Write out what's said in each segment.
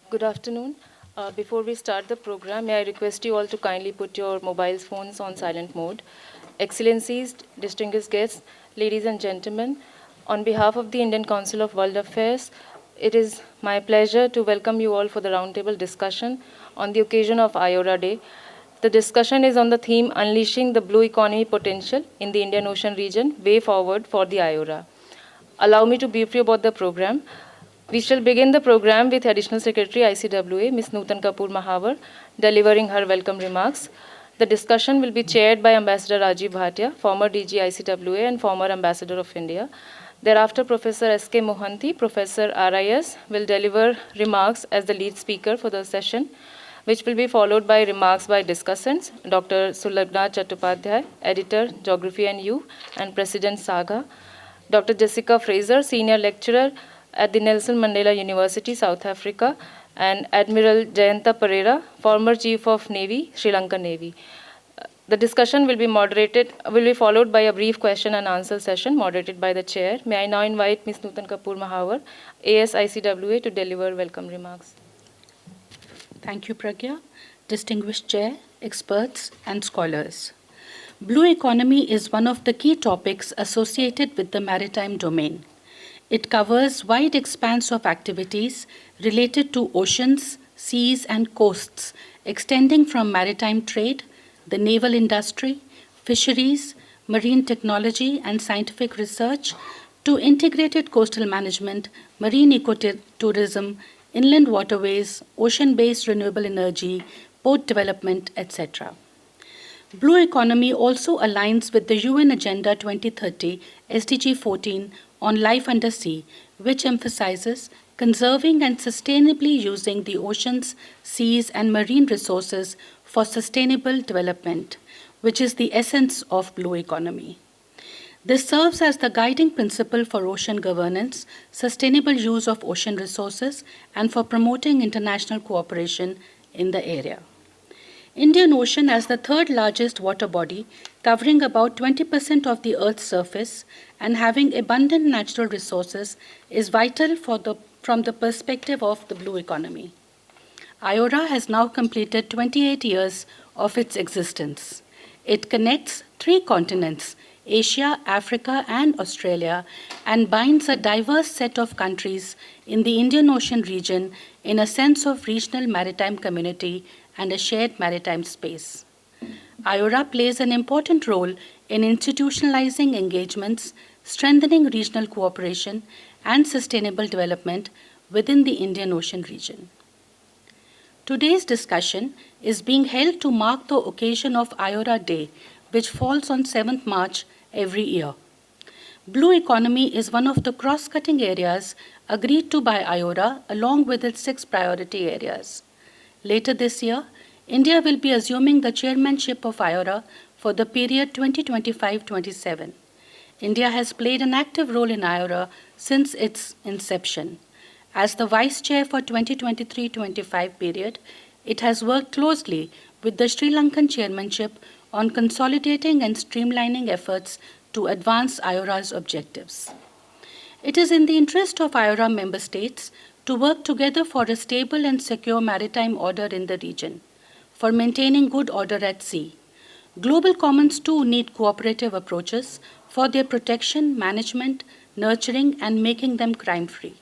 Good afternoon. Before we start the program, may I request you all to kindly put your mobile phones on silent mode. Excellencies, distinguished guests, ladies and gentlemen, on behalf of the Indian Council of World Affairs, it is my pleasure to welcome you all for the roundtable discussion on the occasion of IORA Day. The discussion is on the theme Unleashing the Blue Economy Potential in the Indian Ocean Region, Way Forward for the IORA. Allow me to brief you about the program. We shall begin the program with Additional Secretary ICWA, Ms. Nutan Kapoor Mahavar, delivering her welcome remarks. The discussion will be chaired by Ambassador Rajiv Bhatia, former DG ICWA and former Ambassador of India. Thereafter, Professor S.K. Mohanty, Professor RIS, will deliver remarks as the lead speaker for the session, which will be followed by remarks by discussants, Dr. Sulagna Chattopadhyay, Editor, Geography and U, and President SaGAA, Dr. Jessica Fraser, Senior Lecturer at the Nelson Mandela University, South Africa, and Admiral Jayantha Perera, former Chief of Navy, Sri Lanka Navy. The discussion will be followed by a brief question and answer session moderated by the chair. May I now invite Ms. Nutan Kapoor Mahavar, ASICWA, to deliver welcome remarks. Thank you, Pragya. Distinguished chair, experts, and scholars. Blue economy is one of the key topics associated with the maritime domain. It covers wide expanse of activities related to oceans, seas, and coasts, extending from maritime trade, the naval industry, fisheries, marine technology and scientific research, to integrated coastal management, marine ecotourism, inland waterways, ocean-based renewable energy, port development, etc. Blue economy also aligns with the UN Agenda 2030 SDG 14 on life under sea, which emphasizes conserving and sustainably using the oceans, seas, and marine resources for sustainable development, which is the essence of blue economy. This serves as the guiding principle for ocean governance, sustainable use of ocean resources, and for promoting international cooperation in the area. Indian Ocean, as the third largest water body, covering about 20% of the Earth's surface and having abundant natural resources, is vital from the perspective of the blue economy. IORA has now completed 28 years of its existence. It connects 3 continents, Asia, Africa, and Australia, and binds a diverse set of countries in the Indian Ocean region in a sense of regional maritime community and a shared maritime space. IORA plays an important role in institutionalizing engagements, strengthening regional cooperation, and sustainable development within the Indian Ocean region. Today's discussion is being held to mark the occasion of IORA Day, which falls on 7th March every year. Blue economy is one of the cross-cutting areas agreed to by IORA along with its 6 priority areas. Later this year, India will be assuming the chairmanship of IORA for the period 2025-27. India has played an active role in IORA since its inception. As the vice chair for 2023-25 period, it has worked closely with the Sri Lankan chairmanship on consolidating and streamlining efforts to advance IORA's objectives. It is in the interest of IORA member states to work together for a stable and secure maritime order in the region, for maintaining good order at sea. Global commons too need cooperative approaches for their protection, management, nurturing, and making them crime-free.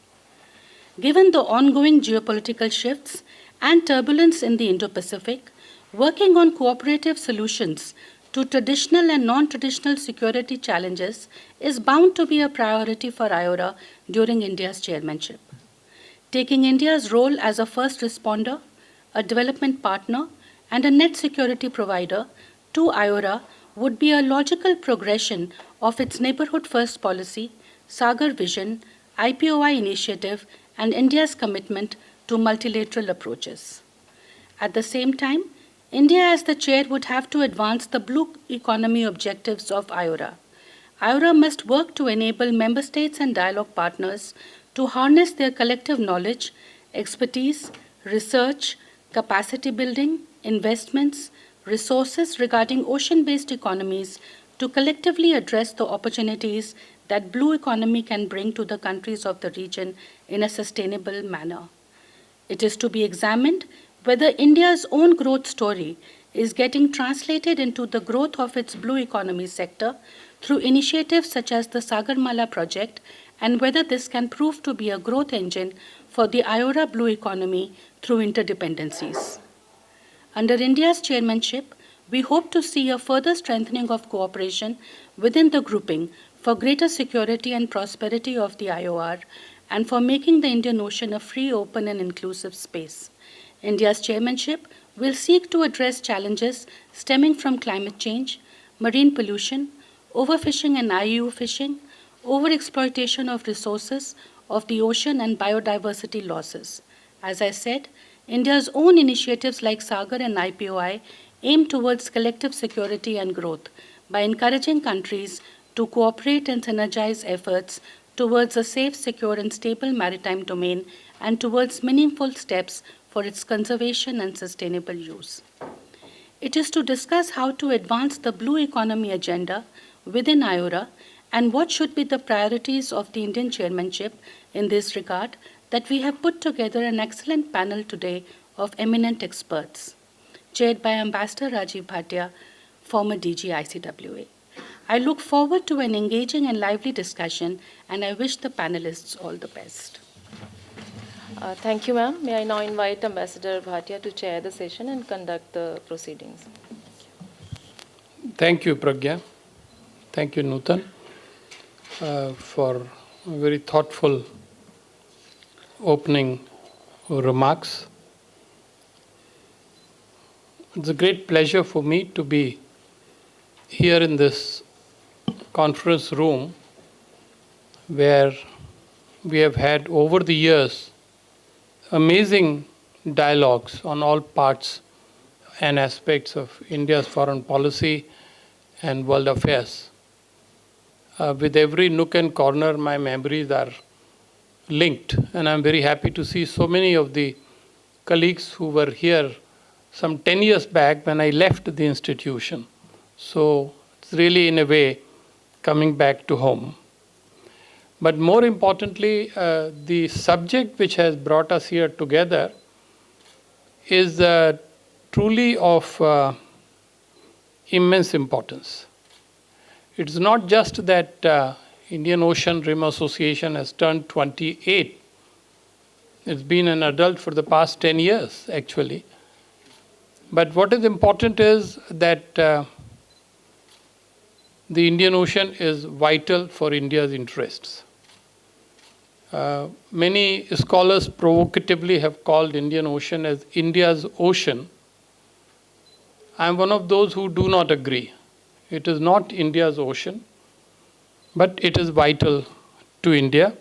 Given the ongoing geopolitical shifts and turbulence in the Indo-Pacific, working on cooperative solutions to traditional and non-traditional security challenges is bound to be a priority for IORA during India's chairmanship. Taking India's role as a first responder, a development partner, and a net security provider to IORA would be a logical progression of its Neighborhood First policy, SaGAA vision, IPOI initiative, and India's commitment to multilateral approaches. At the same time, India as the chair would have to advance the blue economy objectives of IORA. IORA must work to enable member states and dialogue partners to harness their collective knowledge, expertise, research, capacity building, investments, resources regarding ocean-based economies to collectively address the opportunities that blue economy can bring to the countries of the region in a sustainable manner. It is to be examined whether India's own growth story is getting translated into the growth of its blue economy sector through initiatives such as the Sagarmala project, and whether this can prove to be a growth engine for the IORA blue economy through interdependencies. Under India's chairmanship, we hope to see a further strengthening of cooperation within the grouping for greater security and prosperity of the IOR and for making the Indian Ocean a free, open, and inclusive space. India's chairmanship will seek to address challenges stemming from climate change, marine pollution, overfishing and IUU fishing, overexploitation of resources of the ocean, and biodiversity losses. As I said, India's own initiatives like SaGAA and IPOI aim towards collective security and growth by encouraging countries to cooperate and synergize efforts towards a safe, secure, and stable maritime domain and towards meaningful steps for its conservation and sustainable use. It is to discuss how to advance the blue economy agenda within IORA and what should be the priorities of the Indian chairmanship in this regard that we have put together an excellent panel today of eminent experts, chaired by Ambassador Rajiv Bhatia, former DG ICWA. I look forward to an engaging and lively discussion, and I wish the panelists all the best. Thank you, ma'am. May I now invite Ambassador Bhatia to chair the session and conduct the proceedings. Thank you, Pragya. Thank you, Nutan, for very thoughtful opening remarks. It's a great pleasure for me to be here in this conference room where we have had over the years amazing dialogues on all parts and aspects of India's foreign policy and world affairs. With every nook and corner, my memories are linked, and I'm very happy to see so many of the colleagues who were here some 10 years back when I left the institution. So it's really, in a way, coming back to home. But more importantly, the subject which has brought us here together is truly of immense importance. It's not just that Indian Ocean Rim Association has turned 28. It's been an adult for the past 10 years, actually. But what is important is that the Indian Ocean is vital for India's interests. Many scholars provocatively have called Indian Ocean as India's ocean. I am one of those who do not agree. It is not India's ocean, but it is vital to India.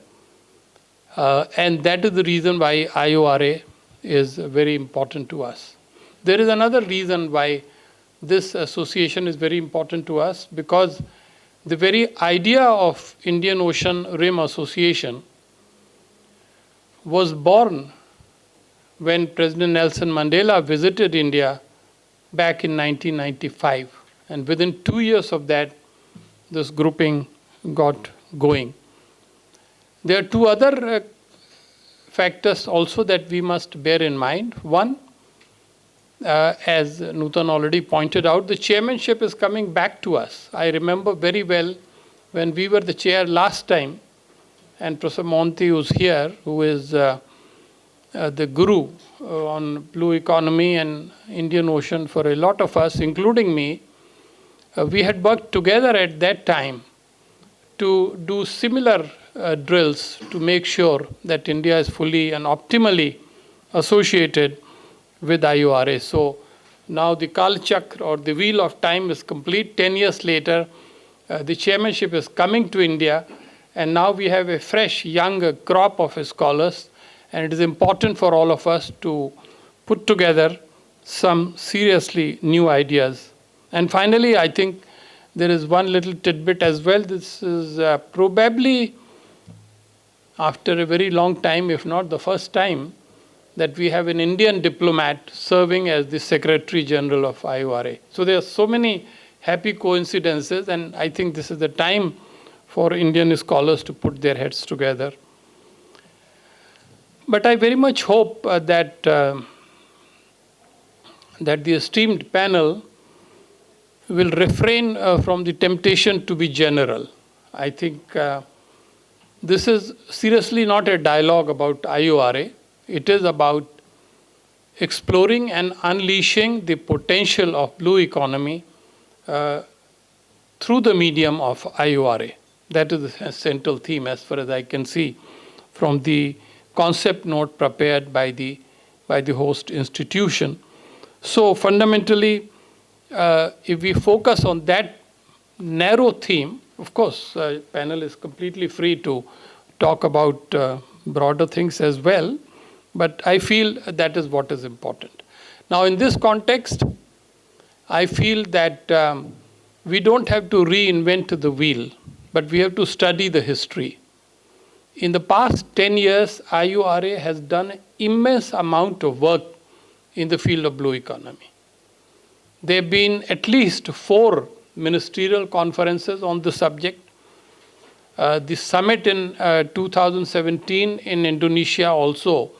And that is the reason why IORA is very important to us. There is another reason why this association is very important to us, because the very idea of Indian Ocean Rim Association was born when President Nelson Mandela visited India back in 1995. And within 2 years of that, this grouping got going. There are two other factors also that we must bear in mind. One, as Nutan already pointed out, the chairmanship is coming back to us. I remember very well when we were the chair last time, and Professor Mohanty was here, who is the guru on blue economy and Indian Ocean for a lot of us, including me. We had worked together at that time to do similar drills to make sure that India is fully and optimally associated with IORA. So now the Kal Chakra, or the wheel of time, is complete. 10 years later, the chairmanship is coming to India, and now we have a fresh, young crop of scholars, and it is important for all of us to put together some seriously new ideas. And finally, I think there is one little tidbit as well. This is probably after a very long time, if not the first time, that we have an Indian diplomat serving as the Secretary General of IORA. So there are so many happy coincidences, and I think this is the time for Indian scholars to put their heads together. But I very much hope that the esteemed panel will refrain from the temptation to be general. I think this is seriously not a dialogue about IORA. It is about exploring and unleashing the potential of blue economy through the medium of IORA. That is the central theme as far as I can see from the concept note prepared by the host institution. So fundamentally, if we focus on that narrow theme, of course, panel is completely free to talk about broader things as well, but I feel that is what is important. Now, in this context, I feel that we don't have to reinvent the wheel, but we have to study the history. In the past 10 years, IORA has done an immense amount of work in the field of blue economy. There have been at least 4 ministerial conferences on the subject. The summit in 2017 in Indonesia also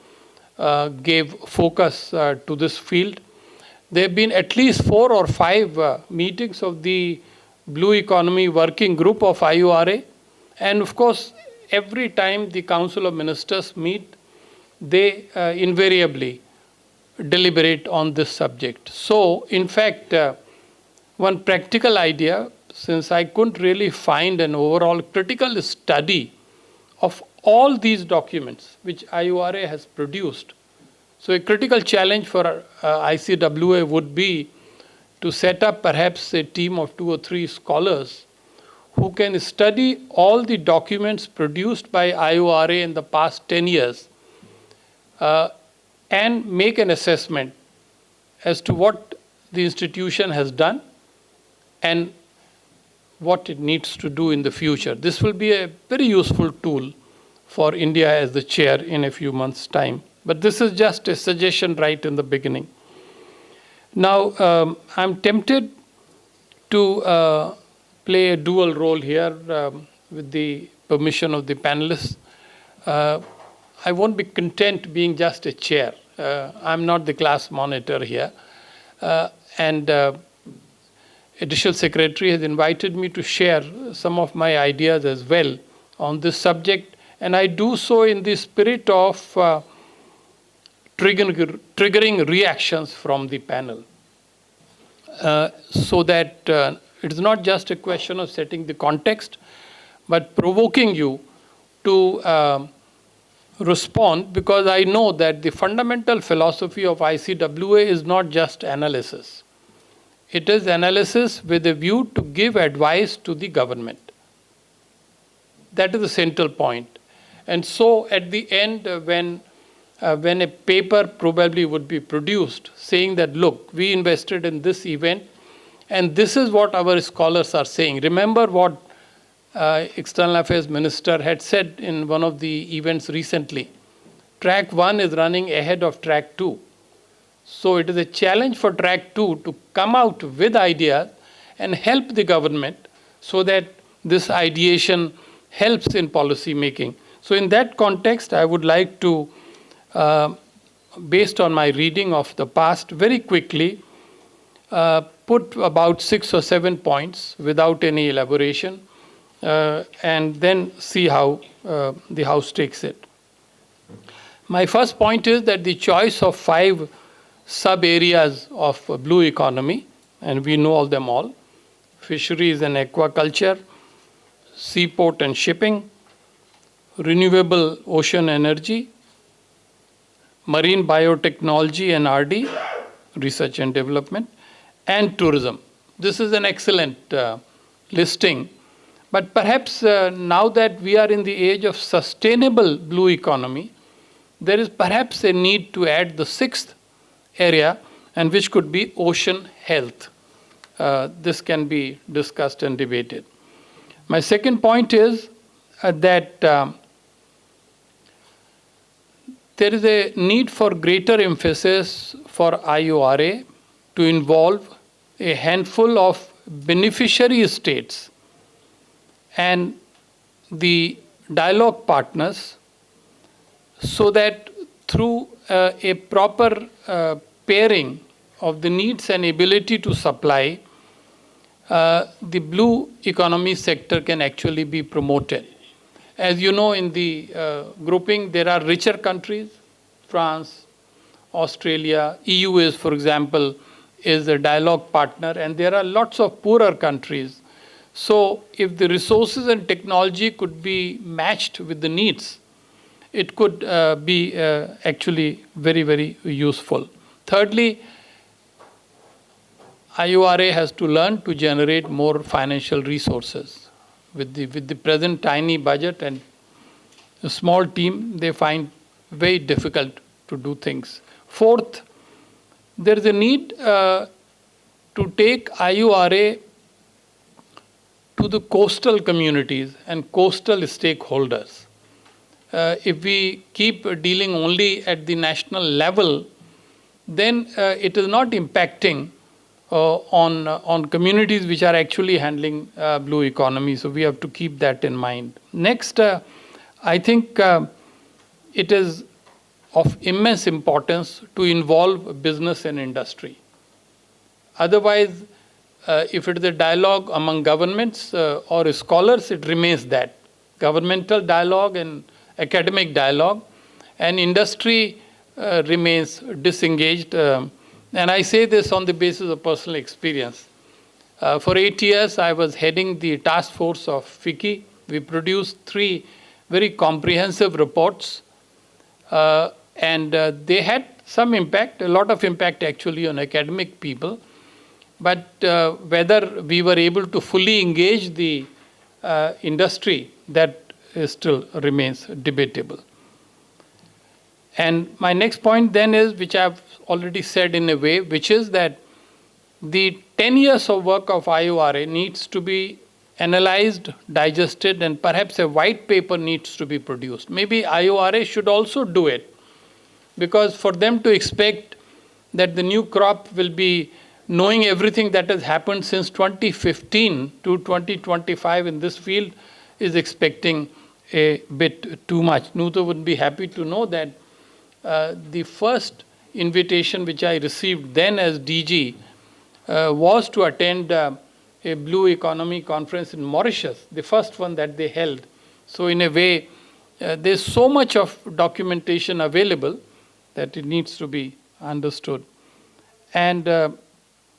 gave focus to this field. There have been at least 4 or 5 meetings of the Blue Economy Working Group of IORA. And of course, every time the Council of Ministers meet, they invariably deliberate on this subject. So, in fact, one practical idea, since I couldn't really find an overall critical study of all these documents which IORA has produced. So a critical challenge for ICWA would be to set up perhaps a team of 2 or 3 scholars who can study all the documents produced by IORA in the past 10 years and make an assessment as to what the institution has done and what it needs to do in the future. This will be a very useful tool for India as the chair in a few months' time. But this is just a suggestion right in the beginning. Now, I'm tempted to play a dual role here with the permission of the panelists. I won't be content being just a chair. I'm not the class monitor here. And Additional Secretary has invited me to share some of my ideas as well on this subject. And I do so in the spirit of triggering reactions from the panel. So that it is not just a question of setting the context, but provoking you to respond, because I know that the fundamental philosophy of ICWA is not just analysis. It is analysis with a view to give advice to the government. That is the central point. And so at the end, when a paper probably would be produced saying that, look, we invested in this event, and this is what our scholars are saying. Remember what External Affairs Minister had said in one of the events recently. Track 1 is running ahead of Track 2. So it is a challenge for Track 2 to come out with ideas and help the government so that this ideation helps in policy making. So in that context, I would like to, based on my reading of the past, very quickly put about 6 or 7 points without any elaboration, and then see how the House takes it. My first point is that the choice of 5 sub-areas of blue economy, and we know them all: fisheries and aquaculture, seaport and shipping, renewable ocean energy, marine biotechnology and RD, research and development, and tourism. This is an excellent listing. But perhaps now that we are in the age of sustainable blue economy, there is perhaps a need to add the 6th area, and which could be ocean health. This can be discussed and debated. My second point is that there is a need for greater emphasis for IORA to involve a handful of beneficiary states and the dialogue partners, so that through a proper pairing of the needs and ability to supply, the blue economy sector can actually be promoted. As you know, in the grouping, there are richer countries, France, Australia, EU is, for example, is a dialogue partner, and there are lots of poorer countries. So if the resources and technology could be matched with the needs, it could be actually very, very useful. Thirdly, IORA has to learn to generate more financial resources. With the present tiny budget and a small team, they find very difficult to do things. Fourth, there is a need to take IORA to the coastal communities and coastal stakeholders. If we keep dealing only at the national level, then it is not impacting on communities which are actually handling blue economy. So we have to keep that in mind. Next, I think it is of immense importance to involve business and industry. Otherwise, if it is a dialogue among governments or scholars, it remains that. Governmental dialogue and academic dialogue, and industry remains disengaged. And I say this on the basis of personal experience. For 8 years, I was heading the task force of FICCI. We produced 3 very comprehensive reports, and they had some impact, a lot of impact actually on academic people. But whether we were able to fully engage the industry, that still remains debatable. And my next point then is, which I've already said in a way, which is that the 10 years of work of IORA needs to be analyzed, digested, and perhaps a white paper needs to be produced. Maybe IORA should also do it, because for them to expect that the new crop will be knowing everything that has happened since 2015 to 2025 in this field is expecting a bit too much. Nuto would be happy to know that the first invitation which I received then as DG was to attend a Blue Economy conference in Mauritius, the first one that they held. So in a way, there's so much of documentation available that it needs to be understood. And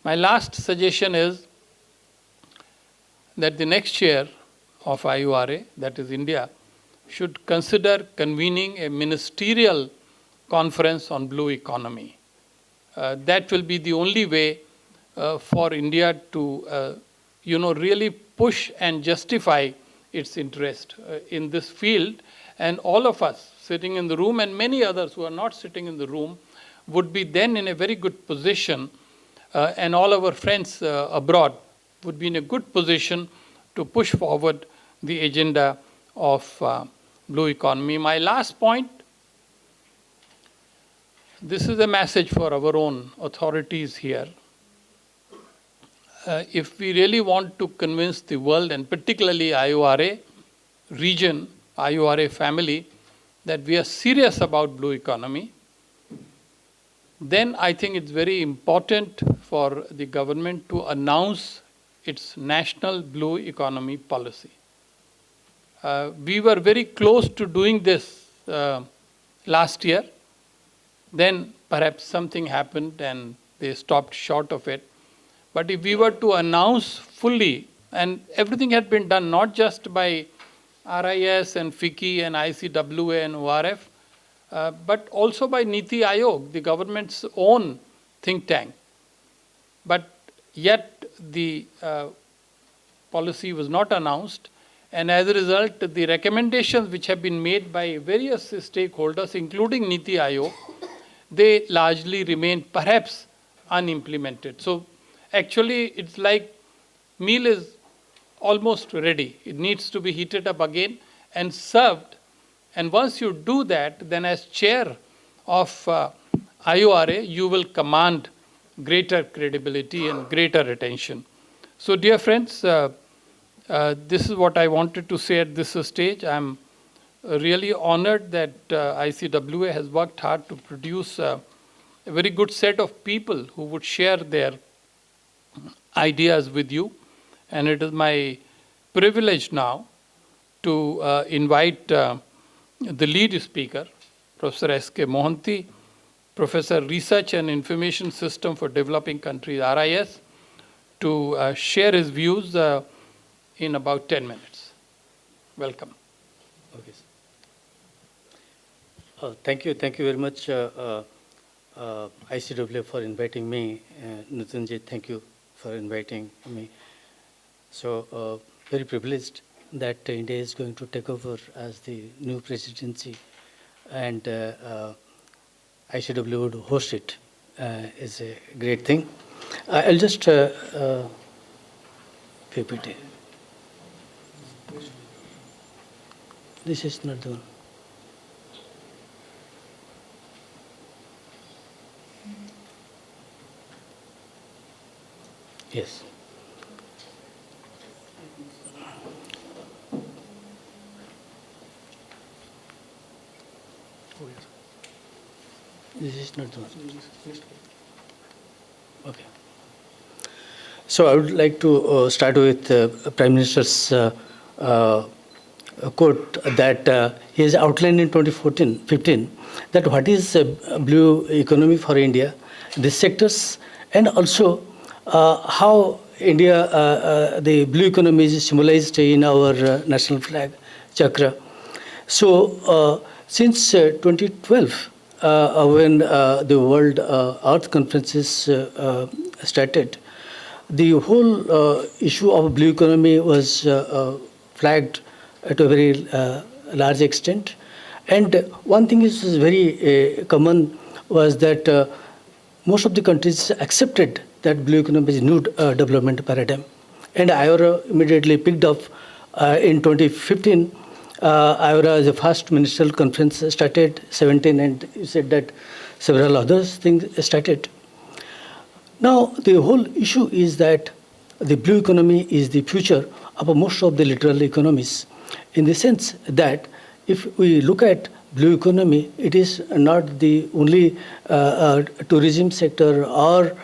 my last suggestion is that the next chair of IORA, that is India, should consider convening a ministerial conference on blue economy. That will be the only way for India to, really push and justify its interest in this field. And all of us sitting in the room and many others who are not sitting in the room would be then in a very good position, and all our friends abroad would be in a good position to push forward the agenda of blue economy. My last point, this is a message for our own authorities here. If we really want to convince the world, and particularly IORA region, IORA family, that we are serious about blue economy, then I think it's very important for the government to announce its national blue economy policy. We were very close to doing this last year. Then perhaps something happened and they stopped short of it. But if we were to announce fully, and everything had been done not just by RIS and FICCI and ICWA and ORF, but also by Niti Aayog, the government's own think tank. But yet the policy was not announced, and as a result, the recommendations which have been made by various stakeholders, including Niti Aayog, they largely remain perhaps unimplemented. So actually, it's like meal is almost ready. It needs to be heated up again and served. And once you do that, then as chair of IORA, you will command greater credibility and greater attention. So dear friends, this is what I wanted to say at this stage. I'm really honored that ICWA has worked hard to produce a very good set of people who would share their ideas with you. And it is my privilege now to invite the lead speaker, Professor S.K. Mohanty, Professor Research and Information System for Developing Countries, RIS, to share his views in about 10 minutes. Welcome. Okay. Thank you very much, ICWA, for inviting me. Nitinji, thank you for inviting me. So, very privileged that India is going to take over as the new presidency, and ICWA would host it. Is a great thing. I'll just PPT. This is not the one. Yes. This is not the one. Okay. So I would like to start with Prime Minister's quote that he has outlined in 2015 that what is blue economy for India, the sectors, and also how India, the blue economy is symbolized in our national flag, chakra. So since 2012, when the World Earth Conferences started, the whole issue of blue economy was flagged to a very large extent. And one thing is very common was that most of the countries accepted that blue economy is a new development paradigm. And IORA immediately picked up in 2015. IORA, the first ministerial conference, started 17, and you said that several other things started. Now, the whole issue is that the blue economy is the future of most of the literal economies, in the sense that if we look at blue economy, it is not the only tourism sector or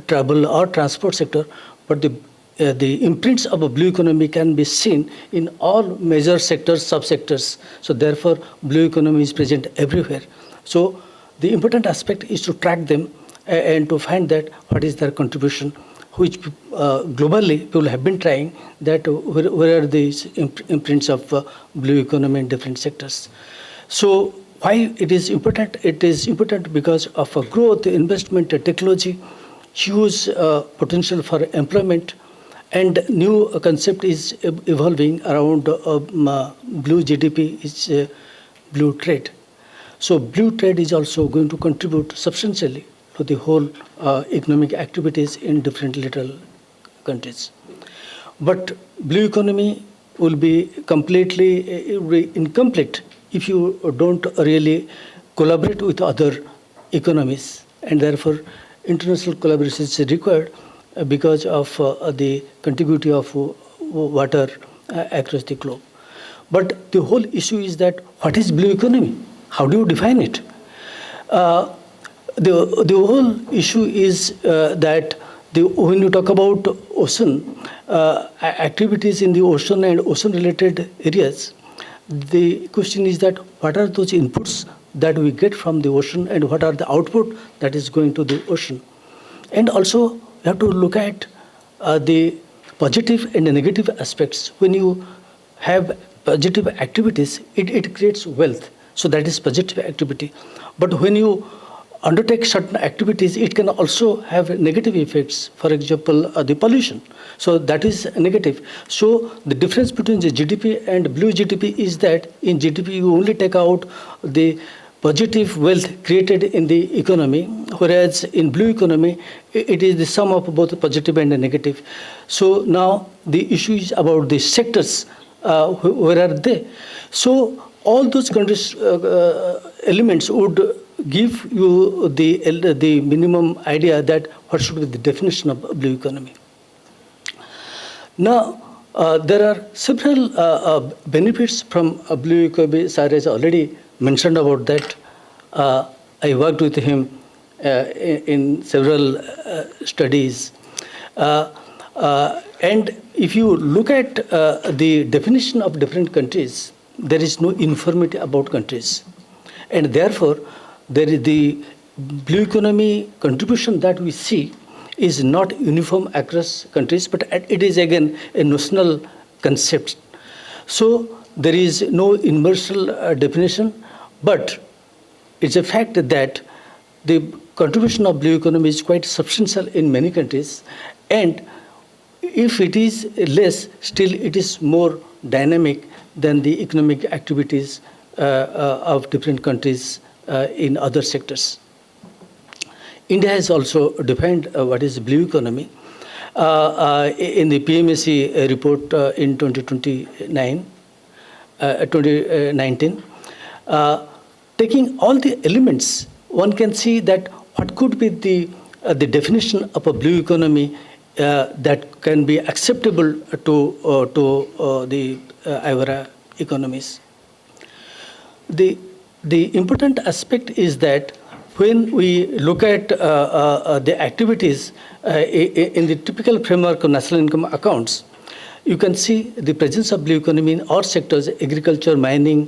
travel or transport sector, but the imprints of a blue economy can be seen in all major sectors, subsectors. So therefore, blue economy is present everywhere. So the important aspect is to track them and to find that what is their contribution, which globally people have been trying, that where are these imprints of blue economy in different sectors. So why it is important? It is important because of growth, investment, technology, huge potential for employment, and new concept is evolving around blue GDP, is blue trade. So blue trade is also going to contribute substantially to the whole economic activities in different little countries. But blue economy will be completely incomplete if you don't really collaborate with other economies, and therefore international collaboration is required because of the contiguity of water across the globe. But the whole issue is that what is blue economy? How do you define it? The whole issue is that when you talk about ocean, activities in the ocean and ocean-related areas, the question is that what are those inputs that we get from the ocean and what are the output that is going to the ocean? And also, you have to look at the positive and the negative aspects. When you have positive activities, it creates wealth. So that is positive activity. But when you undertake certain activities, it can also have negative effects. For example, the pollution. So that is negative. So the difference between the GDP and blue GDP is that in GDP you only take out the positive wealth created in the economy, whereas in blue economy, it is the sum of both positive and negative. So now the issue is about the sectors. Where are they? So all those countries, elements would give you the minimum idea that what should be the definition of blue economy. Now, There are several benefits from blue economy. Sir has already mentioned about that. I worked with him in several studies. And if you look at the definition of different countries, there is no uniformity about countries. And therefore, there is the blue economy contribution that we see is not uniform across countries, but it is again a national concept. So there is no universal definition, but it's a fact that the contribution of blue economy is quite substantial in many countries, and if it is less, still it is more dynamic than the economic activities of different countries in other sectors. India has also defined what is blue economy. In the PMAC report in 2019, taking all the elements, one can see that what could be the definition of a blue economy that can be acceptable to the IORA economies. The important aspect is that when we look at the activities in the typical framework of national income accounts, you can see the presence of blue economy in all sectors: agriculture, mining,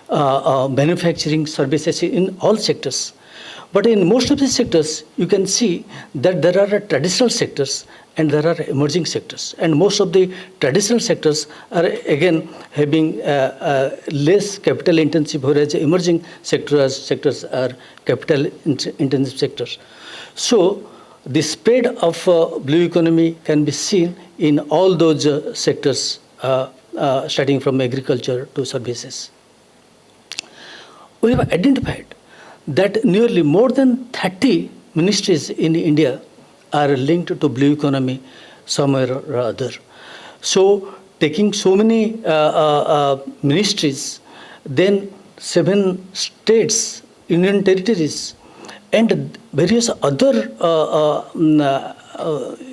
manufacturing, services, in all sectors. But in most of the sectors, you can see that there are traditional sectors and there are emerging sectors. And most of the traditional sectors are again having less capital intensive, whereas emerging sectors are capital intensive sectors. So the spread of blue economy can be seen in all those sectors, starting from agriculture to services. We have identified that nearly more than 30 ministries in India are linked to blue economy somewhere or other. So taking so many ministries, then 7 states, union territories, and various other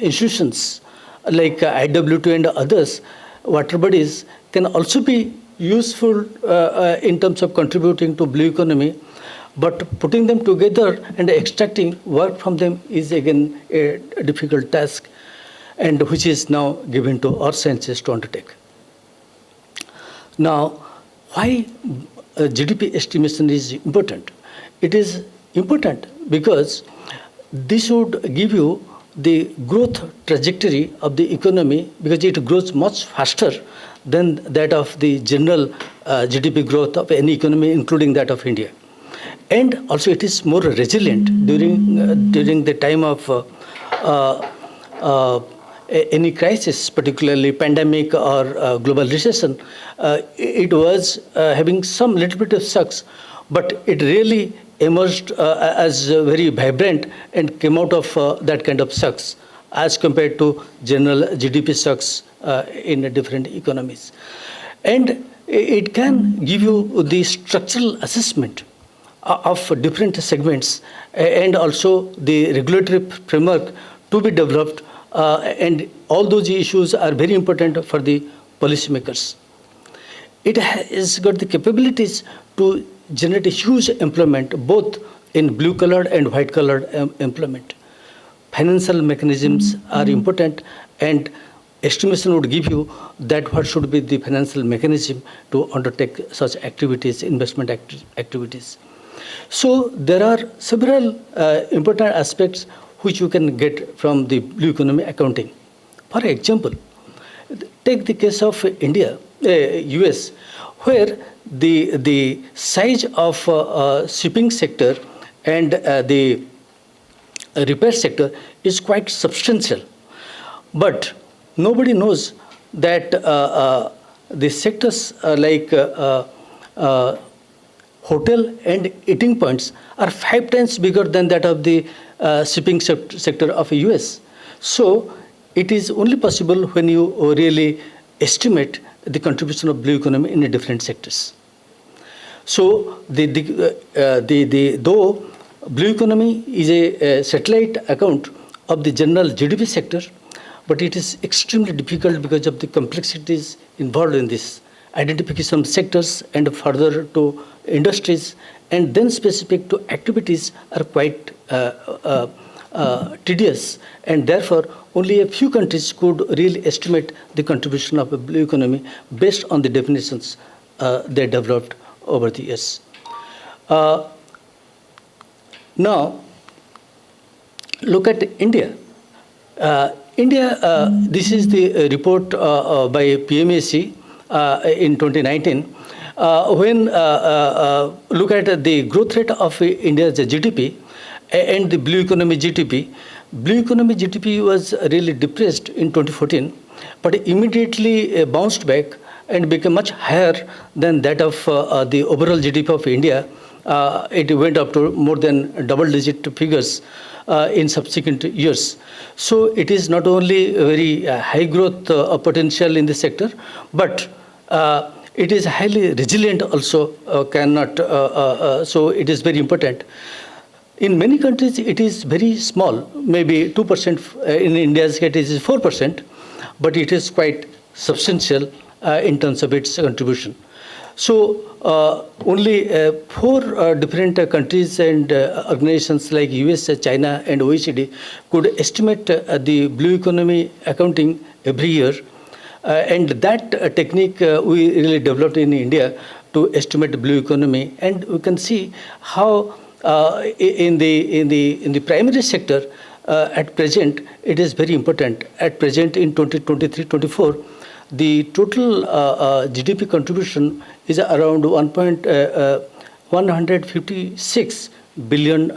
institutions like IWT and others, water bodies, can also be useful in terms of contributing to blue economy. But putting them together and extracting work from them is again a difficult task, and which is now given to earth sciences to undertake. Now, why GDP estimation is important? It is important because this would give you the growth trajectory of the economy, because it grows much faster than that of the general GDP growth of any economy, including that of India. And also it is more resilient during the time of any crisis, particularly pandemic or global recession. It was having some little bit of shocks, but it really emerged as very vibrant and came out of that kind of shocks as compared to general GDP shocks in different economies. And it can give you the structural assessment of different segments and also the regulatory framework to be developed, and all those issues are very important for the policymakers. It has got the capabilities to generate a huge employment, both in blue-collared and white-collared employment. Financial mechanisms are important, and estimation would give you that what should be the financial mechanism to undertake such activities, investment activities. So there are several important aspects which you can get from the blue economy accounting. For example, take the case of India, US, where the size of shipping sector and the repair sector is quite substantial. But nobody knows that the sectors like hotel and eating points are 5 times bigger than that of the shipping sector of the US. So it is only possible when you really estimate the contribution of blue economy in the different sectors. So though blue economy is a satellite account of the general GDP sector, but it is extremely difficult because of the complexities involved in this. Identification of sectors and further to industries and then specific to activities are quite tedious, and therefore only a few countries could really estimate the contribution of a blue economy based on the definitions they developed over the years. Now, look at India. This is the report by PMAC in 2019. When look at the growth rate of India's GDP and the blue economy GDP, blue economy GDP was really depressed in 2014, but immediately bounced back and became much higher than that of the overall GDP of India. It went up to more than double-digit figures in subsequent years. So it is not only a very high growth potential in the sector, but it is highly resilient also, so it is very important. In many countries, it is very small, maybe 2%. In India's case, it is 4%, but it is quite substantial in terms of its contribution. So only 4 different countries and organizations like US, China, and OECD could estimate the blue economy accounting every year. And that technique we really developed in India to estimate the blue economy. And we can see how in the primary sector at present it is very important. At present in 2023-24, the total GDP contribution is around $156 billion.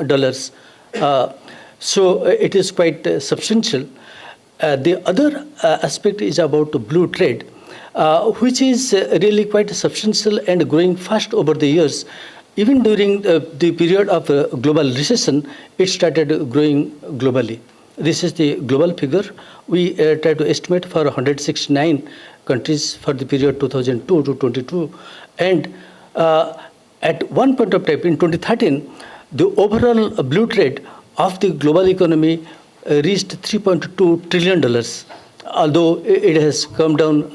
So it is quite substantial. The other aspect is about blue trade, which is really quite substantial and growing fast over the years. Even during the period of global recession, it started growing globally. This is the global figure. We try to estimate for 169 countries for the period 2002 to 22. And at one point of time, in 2013, the overall blue trade of the global economy reached $3.2 trillion, although it has come down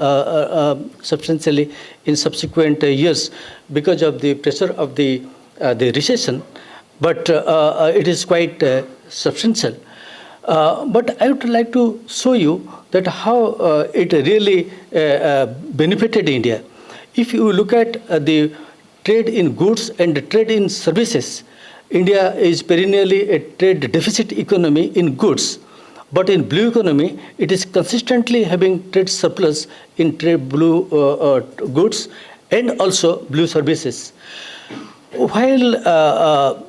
substantially in subsequent years because of the pressure of the recession, but it is quite substantial. But I would like to show you that how it really benefited India. If you look at the trade in goods and the trade in services, India is perennially a trade deficit economy in goods, but in blue economy, it is consistently having trade surplus in trade blue goods and also blue services. While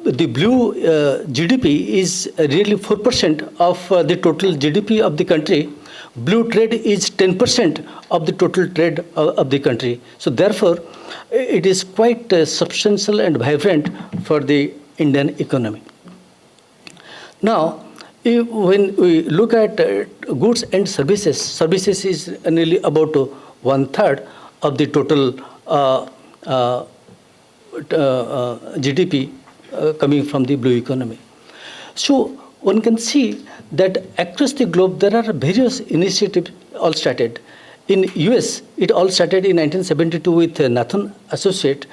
the blue GDP is really 4% of the total GDP of the country, blue trade is 10% of the total trade of the country. So therefore, it is quite substantial and vibrant for the Indian economy. Now, when we look at goods and services, services is nearly about 1/3 of the total GDP coming from the blue economy. So one can see that across the globe there are various initiatives all started. In US, it all started in 1972 with Nathan Associate,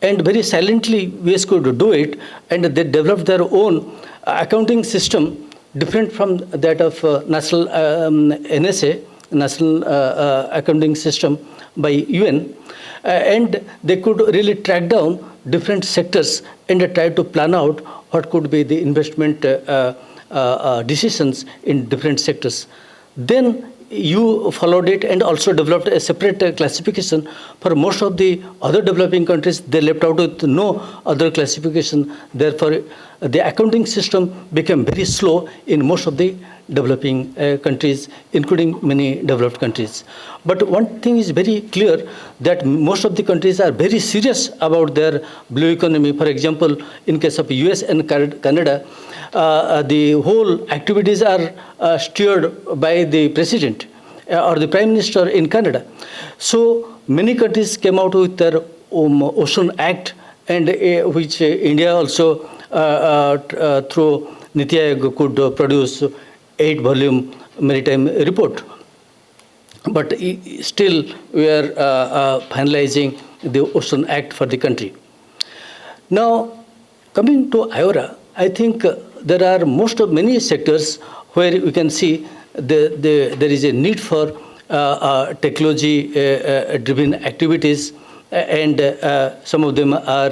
and very silently US could do it, and they developed their own accounting system different from that of national NSA, National Accounting System by UN, and they could really track down different sectors and try to plan out what could be the investment decisions in different sectors. Then you followed it and also developed a separate classification. For most of the other developing countries, they left out with no other classification. Therefore, the accounting system became very slow in most of the developing countries, including many developed countries. But one thing is very clear, that most of the countries are very serious about their blue economy. For example, in case of US and Canada, the whole activities are steered by the president or the prime minister in Canada. So many countries came out with their Ocean Act, and which India also through Niti Aayog could produce 8-volume maritime report. But still, we are finalizing the Ocean Act for the country. Now, coming to IORA, I think there are many sectors where we can see there is a need for technology-driven activities, and some of them are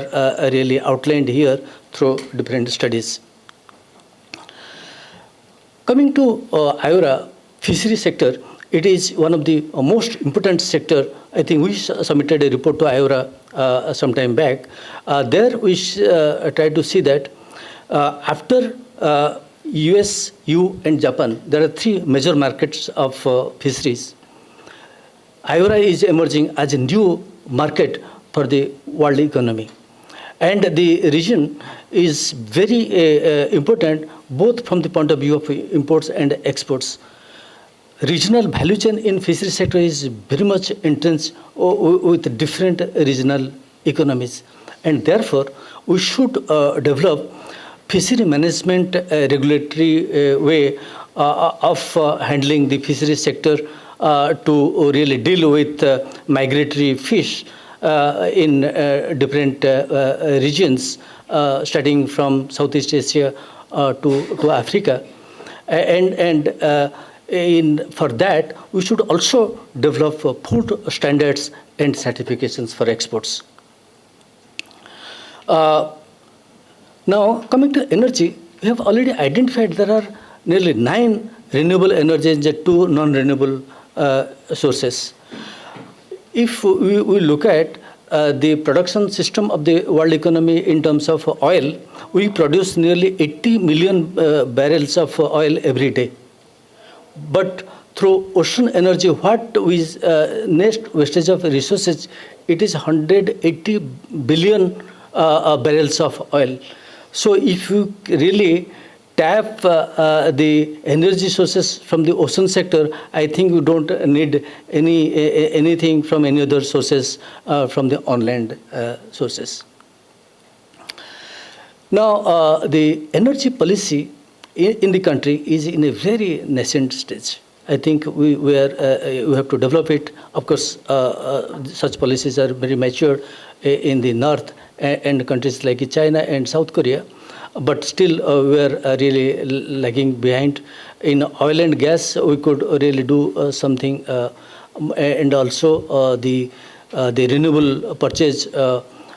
really outlined here through different studies. Coming to IORA, fishery sector, it is one of the most important sector. I think we submitted a report to IORA some time back. There we tried to see that after US, EU, and Japan, there are 3 major markets of fisheries. IORA is emerging as a new market for the world economy. And the region is very important both from the point of view of imports and exports. Regional value chain in fishery sector is very much intense with different regional economies. And therefore, we should develop fishery management regulatory way of handling the fishery sector to really deal with migratory fish in different regions, starting from Southeast Asia to Africa. For that, we should also develop food standards and certifications for exports. Now, coming to energy, we have already identified there are nearly 9 renewable energies and 2 non-renewable sources. If we look at the production system of the world economy in terms of oil, we produce nearly 80 million barrels of oil every day. But through ocean energy, what is next wastage of resources, it is 180 billion barrels of oil. So if you really tap the energy sources from the ocean sector, I think you don't need anything from any other sources from the on-land sources. Now, the energy policy in the country is in a very nascent stage. I think we have to develop it. Of course, such policies are very mature in the north and countries like China and South Korea. But still, we are really lagging behind. In oil and gas, we could really do something, and also the renewable purchase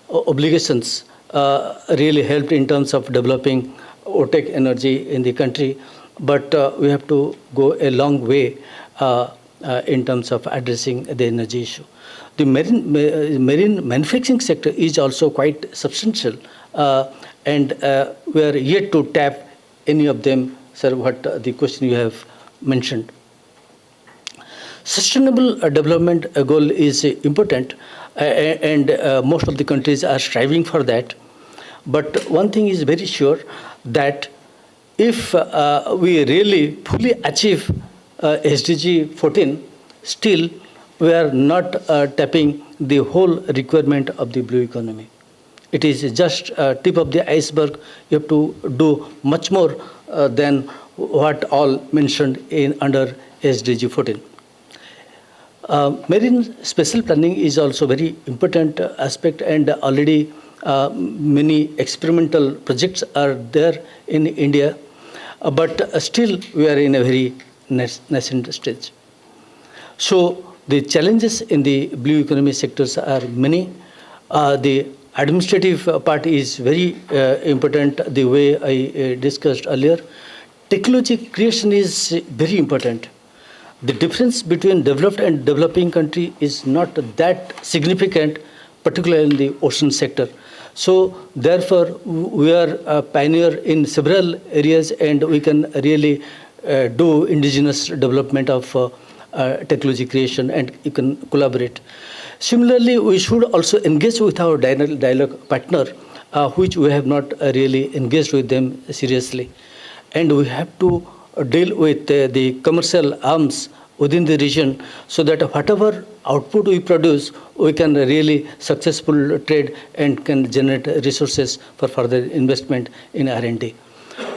obligations really helped in terms of developing OTEC energy in the country. But we have to go a long way in terms of addressing the energy issue. The marine manufacturing sector is also quite substantial. And we are yet to tap any of them, sir, what the question you have mentioned. Sustainable development goal is important, and most of the countries are striving for that. But one thing is very sure, that if we really fully achieve SDG 14, still we are not tapping the whole requirement of the blue economy. It is just a tip of the iceberg. You have to do much more than what all mentioned under SDG 14. Marine special planning is also very important aspect, and already many experimental projects are there in India, but still we are in a very nascent stage. So the challenges in the blue economy sectors are many. The administrative part is very important, the way I discussed earlier. Technology creation is very important. The difference between developed and developing country is not that significant, particularly in the ocean sector. So therefore, we are a pioneer in several areas, and we can really do indigenous development of technology creation, and you can collaborate. Similarly, we should also engage with our dialogue partner, which we have not really engaged with them seriously. And we have to deal with the commercial arms within the region, so that whatever output we produce, we can really successful trade and can generate resources for further investment in R&D.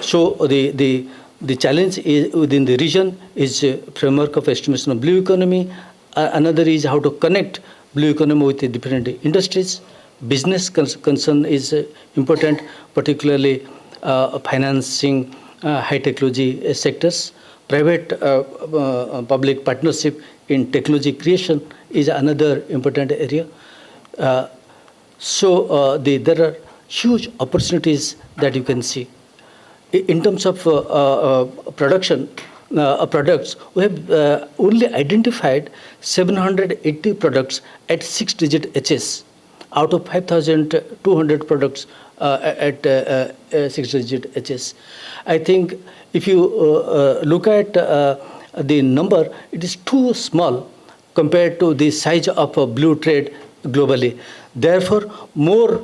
So the The challenge is within the region is framework of estimation of blue economy. Another is how to connect blue economy with the different industries. Business concern is important, particularly financing high technology sectors. Private public partnership in technology creation is another important area. There are huge opportunities that you can see. In terms of production, products, we have only identified 780 products at 6-digit HS out of 5,200 products at 6-digit HS. I think if you look at the number, it is too small compared to the size of blue trade globally. Therefore, more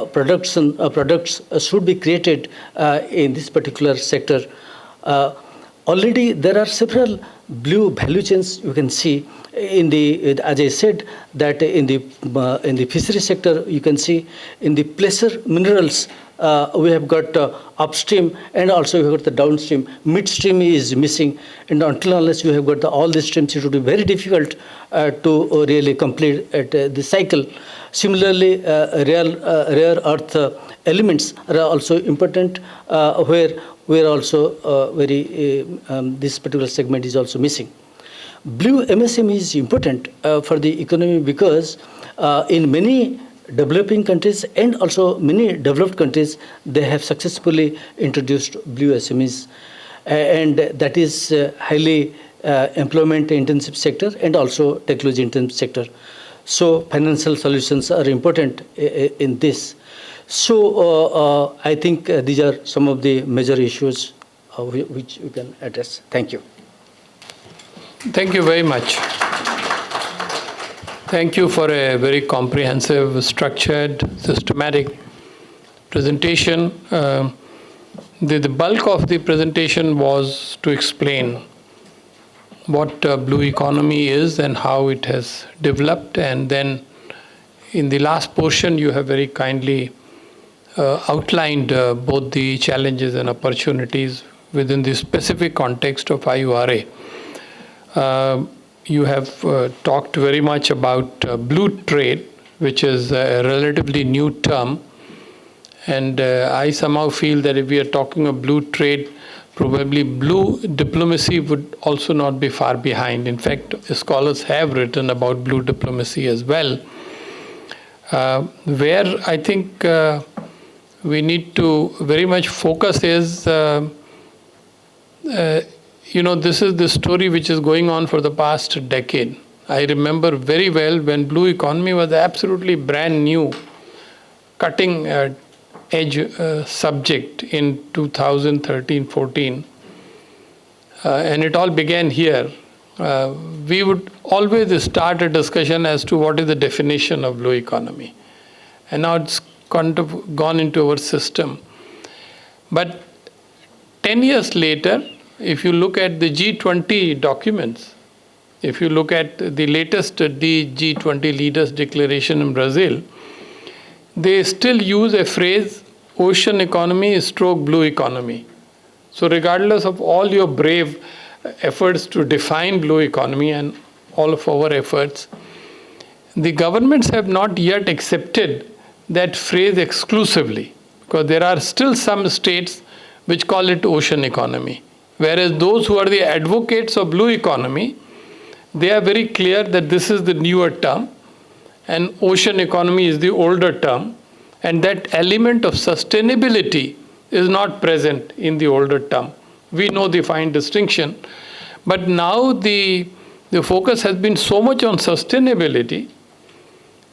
products should be created in this particular sector. Already, there are several blue value chains you can see in the, as I said, that in the fishery sector, you can see in the placer minerals, we have got upstream and also we have got the downstream. Midstream is missing, and until unless you have got all the streams, it would be very difficult to really complete the cycle. Similarly, rare earth elements are also important, where also this particular segment is also missing. Blue MSME is important for the economy because in many developing countries and also many developed countries, they have successfully introduced blue SMEs, and that is highly employment intensive sector and also technology intensive sector. So financial solutions are important in this. So I think these are some of the major issues which we can address. Thank you. Thank you very much. Thank you for a very comprehensive, structured, systematic presentation. The bulk of the presentation was to explain what blue economy is and how it has developed. And then in the last portion, you have very kindly outlined both the challenges and opportunities within the specific context of IORA. You have talked very much about blue trade, which is a relatively new term. And I somehow feel that if we are talking of blue trade, probably blue diplomacy would also not be far behind. In fact, scholars have written about blue diplomacy as well, where I think we need to very much focus is, this is the story which is going on for the past decade. I remember very well when blue economy was absolutely brand new, cutting edge subject in 2013-14, and it all began here. We would always start a discussion as to what is the definition of blue economy, and now it's kind of gone into our system. But 10 years later, if you look at the G20 documents, if you look at the latest G20 leaders declaration in Brazil, they still use a phrase, ocean economy stroke blue economy. So regardless of all your brave efforts to define blue economy and all of our efforts, the governments have not yet accepted that phrase exclusively, because there are still some states which call it ocean economy. Whereas those who are the advocates of blue economy, they are very clear that this is the newer term and ocean economy is the older term, and that element of sustainability is not present in the older term. We know the fine distinction, but now the focus has been so much on sustainability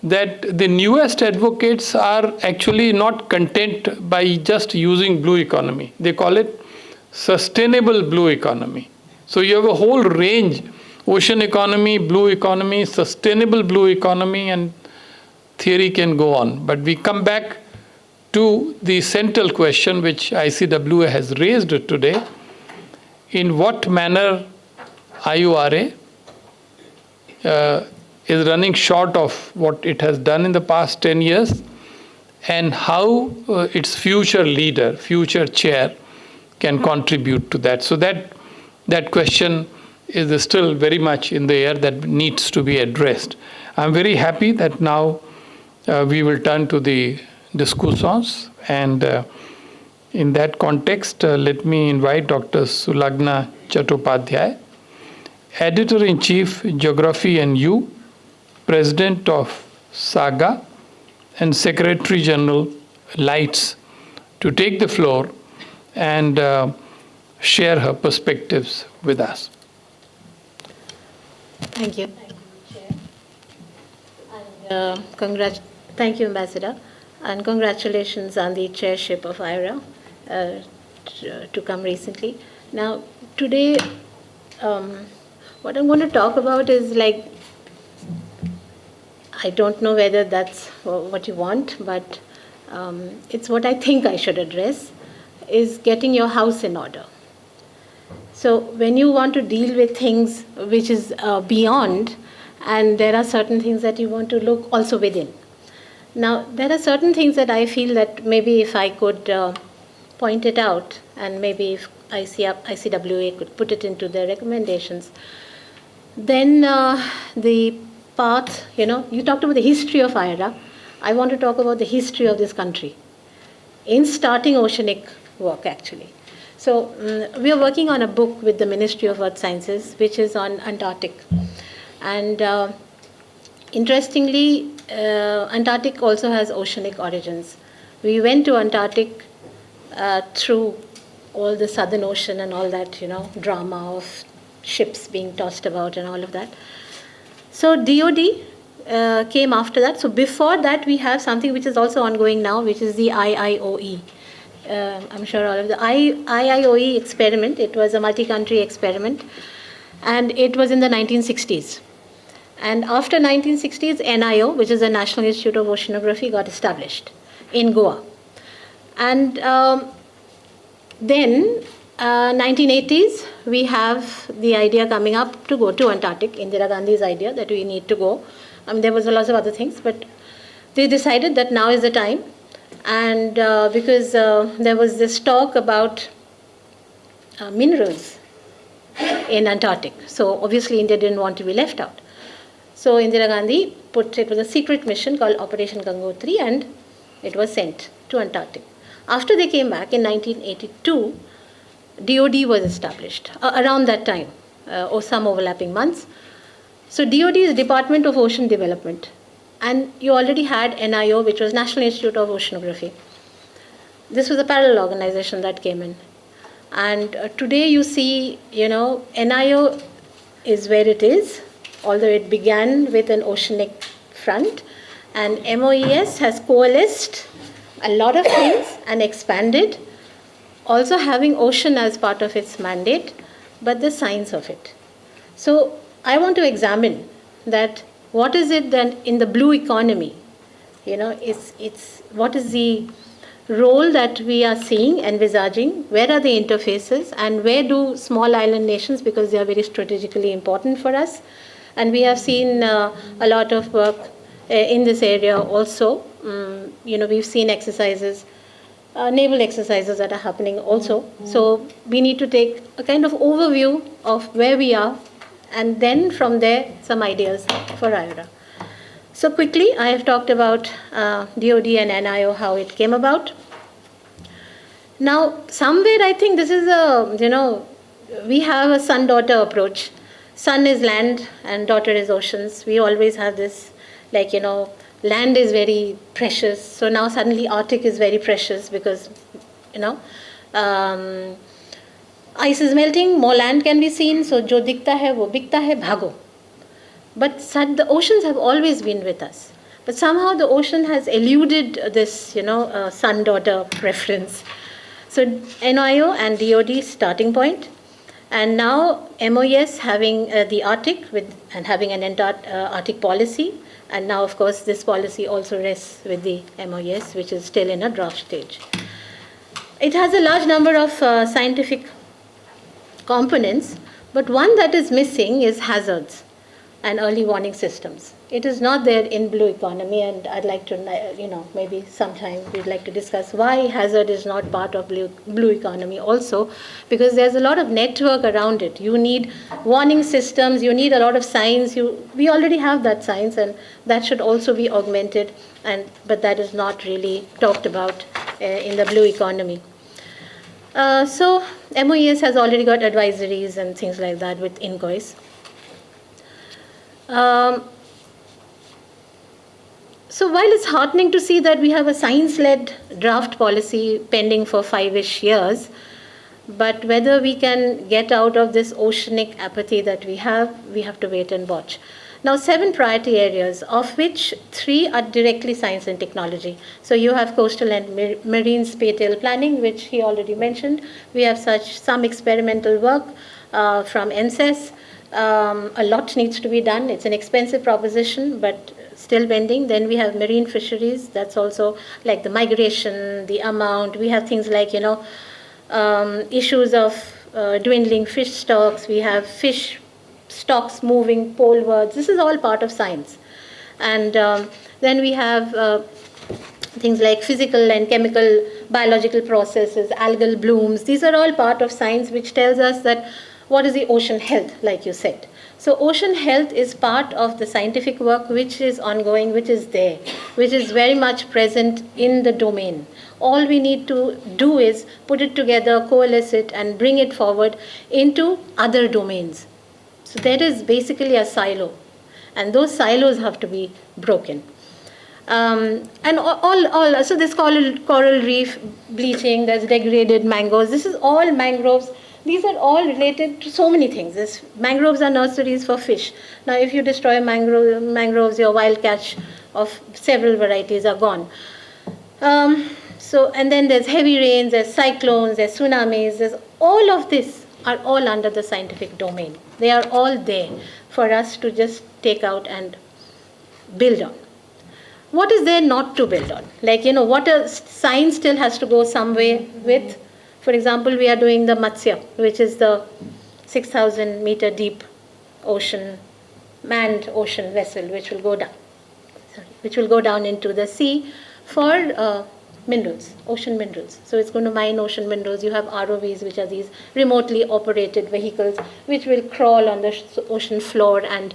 that the newest advocates are actually not content by just using blue economy. They call it sustainable blue economy. So you have a whole range, ocean economy, blue economy, sustainable blue economy, and theory can go on. But we come back to the central question which ICWA has raised today. In what manner IORA is running short of what it has done in the past 10 years, and how its future leader, future chair, can contribute to that. So that question is still very much in the air, that needs to be addressed. I'm very happy that now we will turn to the Discussants, and in that context, let me invite Dr. Sulagna Chattopadhyay, Editor-in-Chief, Geography and U, President of SaGAA, and Secretary General, Lights, to take the floor and share her perspectives with us. Thank you. And, thank you, Ambassador, and congratulations on the chairship of IORA to come recently. Now, today, what I'm going to talk about is like, I don't know whether that's what you want, but it's what I think I should address, is getting your house in order. So when you want to deal with things which is beyond, and there are certain things that you want to look also within. Now, there are certain things that I feel that maybe if I could point it out, and maybe if ICWA could put it into their recommendations, then the path, you talked about the history of IORA. I want to talk about the history of this country in starting oceanic work, actually. So we are working on a book with the Ministry of Earth Sciences, which is on Antarctic. And interestingly, Antarctic also has oceanic origins. We went to Antarctic through all the Southern Ocean and all that, drama of ships being tossed about and all of that. So DOD came after that. So before that, we have something which is also ongoing now, which is the IIOE. I'm sure all of the IIOE experiment. It was a multi-country experiment, and it was in the 1960s. And after 1960s, NIO, which is the National Institute of Oceanography, got established in Goa. And then 1980s, we have the idea coming up to go to Antarctic, Indira Gandhi's idea that we need to go. There was a lot of other things, but they decided that now is the time. And because there was this talk about minerals in Antarctic. So obviously India didn't want to be left out. So Indira Gandhi it was a secret mission called Operation Gangotri, and it was sent to Antarctic. After they came back in 1982, DOD was established around that time, or some overlapping months. So DOD is Department of Ocean Development. And you already had NIO, which was National Institute of Oceanography. This was a parallel organization that came in. And today you see, NIO is where it is, although it began with an oceanic front. And MOES has coalesced a lot of things and expanded, also having ocean as part of its mandate, but the science of it. So I want to examine that. What is it then in the blue economy? It's what is the role that we are seeing, envisaging? Where are the interfaces, and where do small island nations, because they are very strategically important for us, and we have seen a lot of work in this area also. We've seen exercises, naval exercises that are happening also. So we need to take a kind of overview of where we are, and then from there, some ideas for IORA. So quickly, I have talked about DOD and NIO, how it came about. Now, somewhere I think this is we have a son-daughter approach. Son is land and daughter is oceans. We always have this, land is very precious. So now suddenly Arctic is very precious because, ice is melting, more land can be seen, so jo dikta hai, wo bikta hai, bhago. But the oceans have always been with us. But somehow the ocean has eluded this, son-daughter preference. So NIO and DOD starting point. And now MOES having the Arctic and having an Arctic policy. And now, of course, this policy also rests with the MOES, which is still in a draft stage. It has a large number of scientific components, but one that is missing is hazards. and early warning systems. It is not there in blue economy, and I'd like to, maybe sometime we'd like to discuss why hazard is not part of blue economy also, because there's a lot of network around it. You need warning systems, you need a lot of science. We already have that science, and that should also be augmented, but that is not really talked about in the blue economy. So MOES has already got advisories and things like that with inquiries. So while it's heartening to see that we have a science-led draft policy pending for 5-ish years, but whether we can get out of this oceanic apathy that we have to wait and watch. Now, 7 priority areas, of which 3 are directly science and technology. So you have coastal and marine spatial planning, which he already mentioned. We have some experimental work from NSES. A lot needs to be done. It's an expensive proposition, but still pending. Then we have marine fisheries. That's also like the migration, the amount. We have things like, issues of dwindling fish stocks. We have fish stocks moving polewards. This is all part of science. And then we have things like physical and chemical, biological processes, algal blooms. These are all part of science, which tells us that what is the ocean health, like you said. So ocean health is part of the scientific work which is ongoing, which is there, which is very much present in the domain. All we need to do is put it together, coalesce it, and bring it forward into other domains. So there is basically a silo, and those silos have to be broken. And so there's coral reef bleaching, there's degraded mangroves. This is all mangroves. These are all related to so many things. Mangroves are nurseries for fish. Now, if you destroy mangroves, your wild catch of several varieties are gone. And then there's heavy rains, there's cyclones, there's tsunamis. There's all of this are all under the scientific domain. They are all there for us to just take out and build on. What is there not to build on? What science still has to go some way with. For example, we are doing the Matsya, which is the 6,000 meter deep manned ocean vessel, which will go down into the sea for minerals, ocean minerals. So it's going to mine ocean minerals. You have ROVs, which are these remotely operated vehicles, which will crawl on the ocean floor and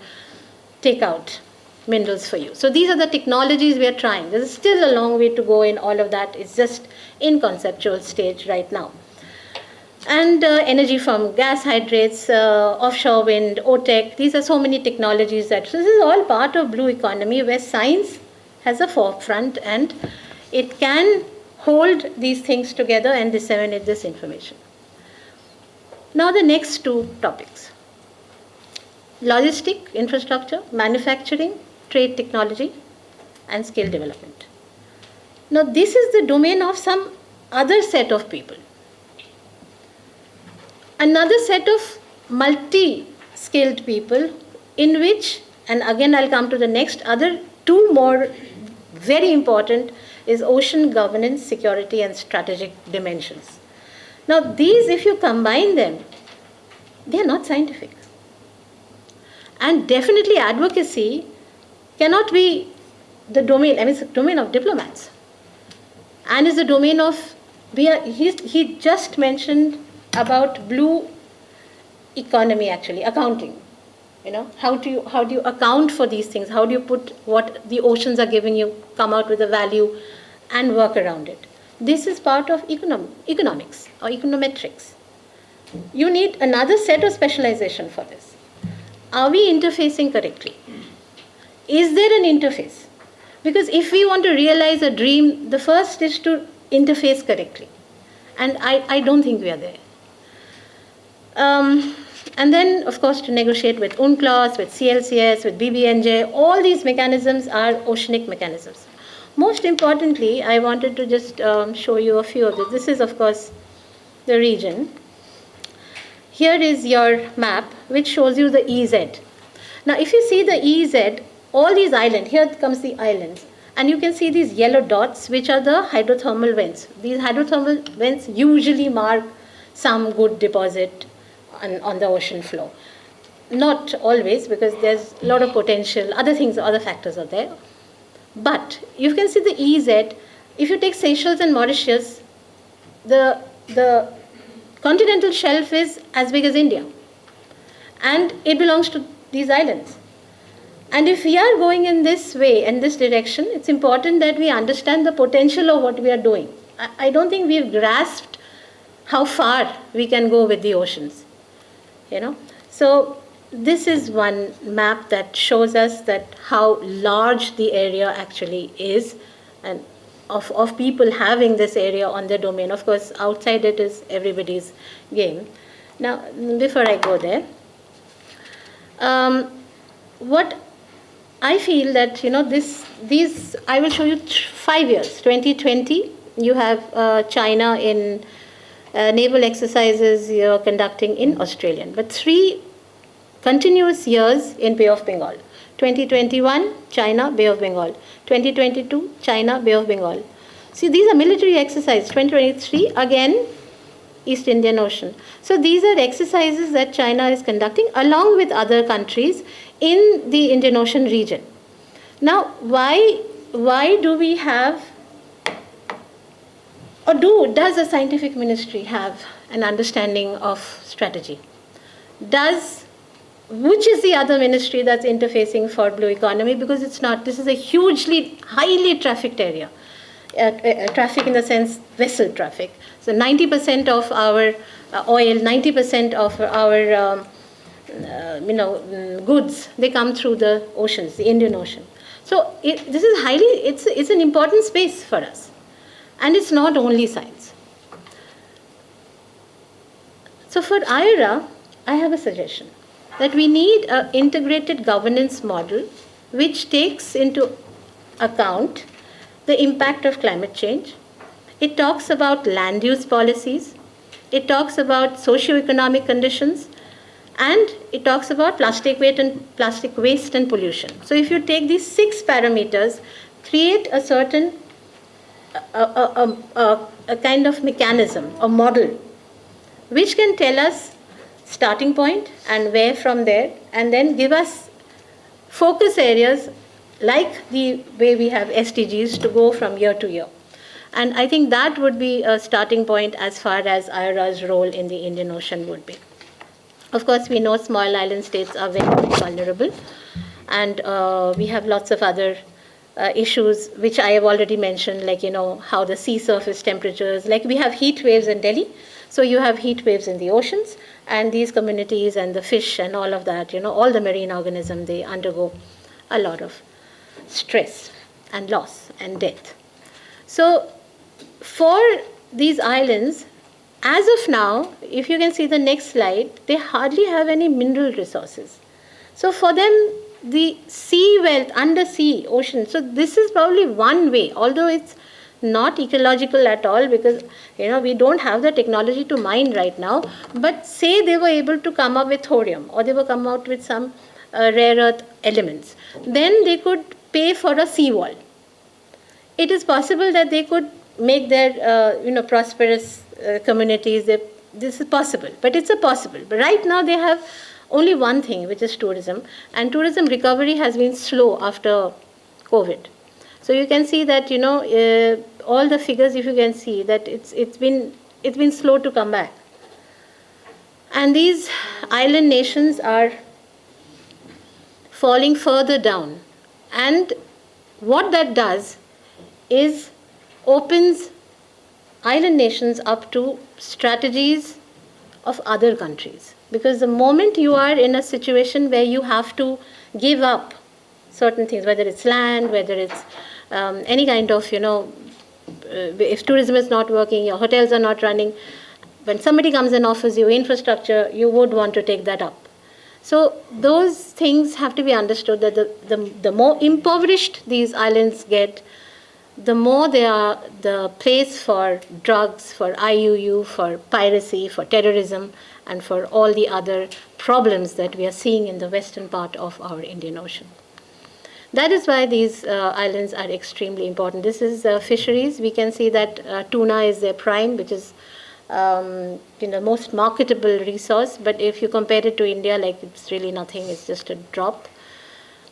take out minerals for you. So these are the technologies we are trying. There's still a long way to go in all of that. It's just in conceptual stage right now. And energy from gas hydrates, offshore wind, OTEC, these are so many technologies so this is all part of blue economy where science has a forefront and it can hold these things together and disseminate this information. Now the next 2 topics. Logistic infrastructure, manufacturing, trade technology, and skill development. Now this is the domain of some other set of people. Another set of multi-skilled people in which, and again I'll come to the next, other 2 more very important is ocean governance, security, and strategic dimensions. Now these, if you combine them, they are not scientific. And definitely advocacy cannot be the domain, it's the domain of diplomats. And is the domain of, he just mentioned about blue economy actually, accounting. How do you account for these things? How do you put what the oceans are giving you, come out with a value and work around it? This is part of economics or econometrics. You need another set of specialization for this. Are we interfacing correctly? Is there an interface? Because if we want to realize a dream, the first is to interface correctly. And I don't think we are there. And then, of course, to negotiate with UNCLOS, with CLCS, with BBNJ, all these mechanisms are oceanic mechanisms. Most importantly, I wanted to just show you a few of this. This is, of course, the region. Here is your map, which shows you the EZ. Now, if you see the EZ, all these islands, here comes the islands, and you can see these yellow dots, which are the hydrothermal vents. These hydrothermal vents usually mark some good deposit on the ocean floor. not always, because there's a lot of potential, other things, other factors are there. But you can see the EEZ. If you take Seychelles and Mauritius, the continental shelf is as big as India. And it belongs to these islands. And if we are going in this way, in this direction, it's important that we understand the potential of what we are doing. I don't think we've grasped how far we can go with the oceans. So this is one map that shows us that how large the area actually is, and of people having this area on their domain. Of course, outside it is everybody's game. Now, before I go there, what I feel that, these, I will show you 5 years. 2020, you have China in naval exercises you're conducting in Australia. But 3 continuous years in Bay of Bengal. 2021, China, Bay of Bengal. 2022, China, Bay of Bengal. See, these are military exercises. 2023, again, East Indian Ocean. So these are exercises that China is conducting along with other countries in the Indian Ocean region. Now, why do we have, or does the scientific ministry have an understanding of strategy? Which is the other ministry that's interfacing for blue economy? Because it's not, this is a highly trafficked area. Traffic in the sense vessel traffic. So 90% of our oil, 90% of our goods, they come through the oceans, the Indian Ocean. So this is it's an important space for us. And it's not only science. So for IORA, I have a suggestion that we need an integrated governance model which takes into account the impact of climate change. It talks about land use policies. It talks about socio-economic conditions. And it talks about plastic waste and pollution. So if you take these 6 parameters, create a certain a kind of mechanism, a model, which can tell us starting point and where from there, and then give us focus areas like the way we have SDGs to go from year to year. And I think that would be a starting point as far as IORA's role in the Indian Ocean would be. Of course, we know small island states are very vulnerable, and we have lots of other issues which I have already mentioned, like how the sea surface temperatures, like we have heat waves in Delhi, so you have heat waves in the oceans, and these communities and the fish and all of that, all the marine organisms, they undergo a lot of stress and loss and death. So for these islands, as of now, if you can see the next slide, they hardly have any mineral resources. So for them, the sea wealth, undersea, ocean, so this is probably one way, although it's not ecological at all, because we don't have the technology to mine right now, but say they were able to come up with thorium, or they were come out with some rare earth elements, then they could pay for a seawall. It is possible that they could make their prosperous communities. This is possible, but it's a possible. But right now they have only one thing, which is tourism, and tourism recovery has been slow after COVID. So you can see that all the figures, if you can see that it's been slow to come back. And these island nations are falling further down. And what that does is opens island nations up to strategies of other countries. Because the moment you are in a situation where you have to give up certain things, whether it's land, whether it's any kind of, if tourism is not working, your hotels are not running, when somebody comes and offers you infrastructure, you would want to take that up. So those things have to be understood, that the more impoverished these islands get, the more they are the place for drugs, for IUU, for piracy, for terrorism, and for all the other problems that we are seeing in the western part of our Indian Ocean. That is why these islands are extremely important. This is fisheries. We can see that tuna is their prime, which is most marketable resource. But if you compare it to India, like it's really nothing. It's just a drop.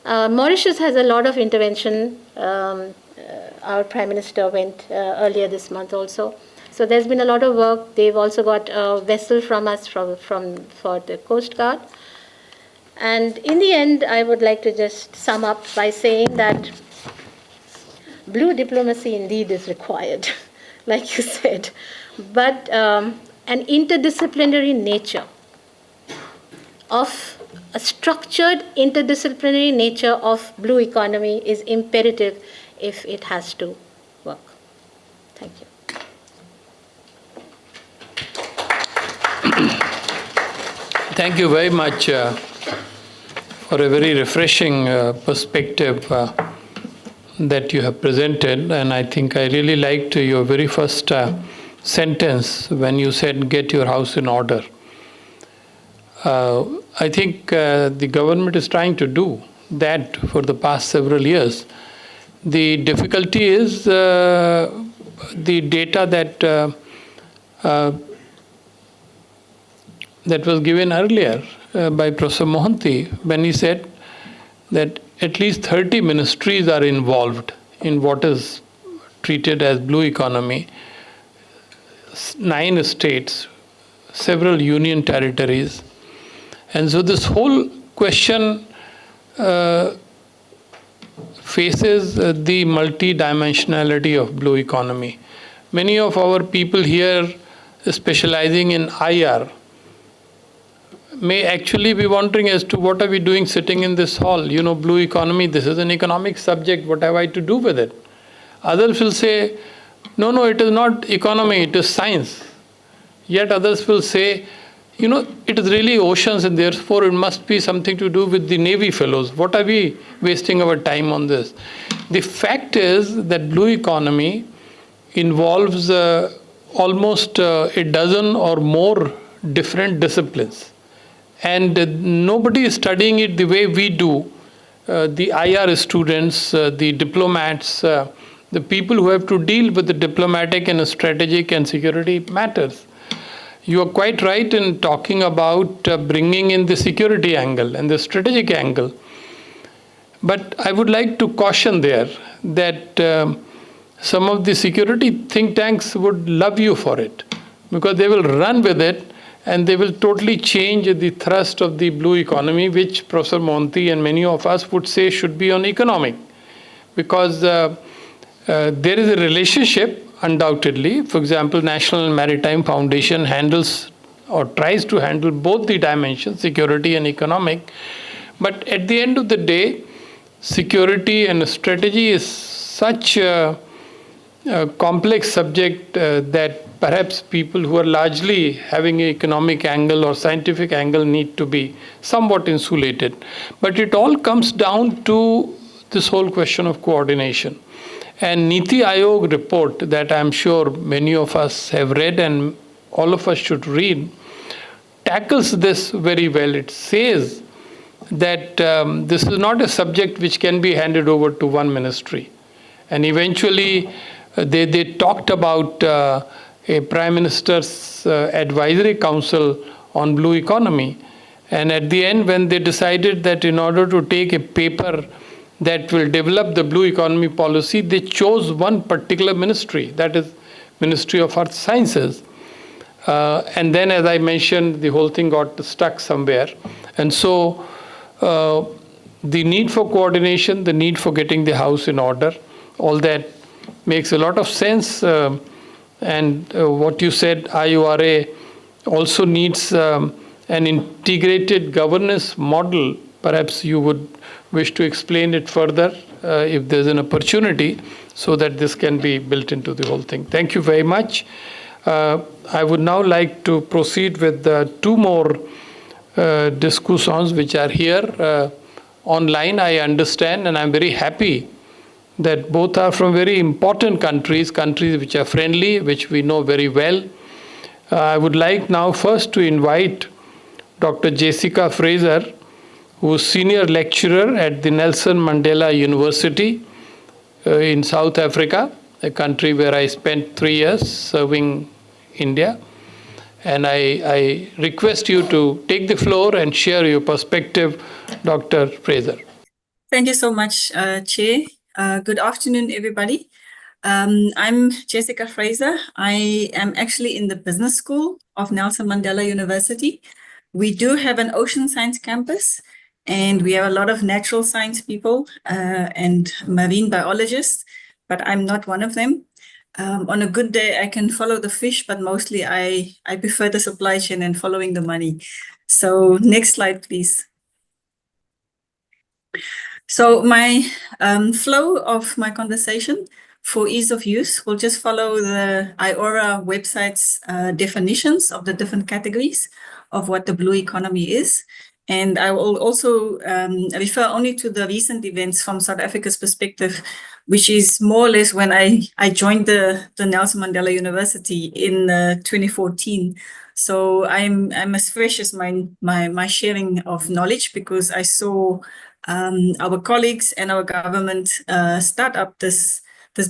Mauritius has a lot of intervention. Our Prime Minister went earlier this month also. So there's been a lot of work. They've also got a vessel from us for the Coast Guard. And in the end, I would like to just sum up by saying that blue diplomacy indeed is required, like you said. But an interdisciplinary nature of a structured interdisciplinary nature of blue economy is imperative if it has to work. Thank you. Thank you very much for a very refreshing perspective that you have presented. And I think I really liked your very first sentence when you said, get your house in order. I think the government is trying to do that for the past several years. The difficulty is the data that was given earlier by Professor Mohanty, when he said that at least 30 ministries are involved in what is treated as blue economy, 9 states, several union territories. And so this whole question faces the multidimensionality of blue economy. Many of our people here specializing in IR may actually be wondering as to what are we doing sitting in this hall. Blue economy, this is an economic subject, what have I to do with it? Others will say, no, it is not economy, it is science. Yet others will say, it is really oceans and therefore it must be something to do with the Navy fellows. What are we wasting our time on this? The fact is that blue economy involves almost a dozen or more different disciplines. And nobody is studying it the way we do. The IR students, the diplomats, the people who have to deal with the diplomatic and strategic and security matters. You are quite right in talking about bringing in the security angle and the strategic angle. But I would like to caution there that some of the security think tanks would love you for it, because they will run with it and they will totally change the thrust of the blue economy, which Professor Mohanty and many of us would say should be on economic. Because there is a relationship, undoubtedly. For example, National Maritime Foundation handles or tries to handle both the dimensions, security and economic. But at the end of the day, security and strategy is such a complex subject that perhaps people who are largely having an economic angle or scientific angle need to be somewhat insulated. But it all comes down to this whole question of coordination. And Niti Aayog report that I'm sure many of us have read and all of us should read tackles this very well. It says that this is not a subject which can be handed over to one ministry. And eventually they talked about a Prime Minister's advisory council on blue economy. And at the end, when they decided that in order to take a paper that will develop the blue economy policy, they chose one particular ministry, that is Ministry of Earth Sciences. And then, as I mentioned, the whole thing got stuck somewhere. And so the need for coordination, the need for getting the house in order, all that makes a lot of sense. And what you said, IORA also needs an integrated governance model. Perhaps you would wish to explain it further if there's an opportunity, so that this can be built into the whole thing. Thank you very much. I would now like to proceed with 2 more discussants which are here online, I understand, and I'm very happy that both are from very important countries which are friendly, which we know very well. I would like now first to invite Dr. Jessica Fraser, who is senior lecturer at the Nelson Mandela University in South Africa, a country where I spent 3 years serving India. And I request you to take the floor and share your perspective, Dr. Fraser. Thank you so much, Chair. Good afternoon, everybody. I'm Jessica Fraser. I am actually in the business school of Nelson Mandela University. We do have an ocean science campus, and we have a lot of natural science people and marine biologists, but I'm not one of them. On a good day, I can follow the fish, but mostly I prefer the supply chain and following the money. So next slide, please. So my flow of my conversation for ease of use will just follow the IORA website's definitions of the different categories of what the blue economy is. And I will also refer only to the recent events from South Africa's perspective, which is more or less when I joined the Nelson Mandela University in 2014. So I'm as fresh as my sharing of knowledge, because I saw our colleagues and our government start up this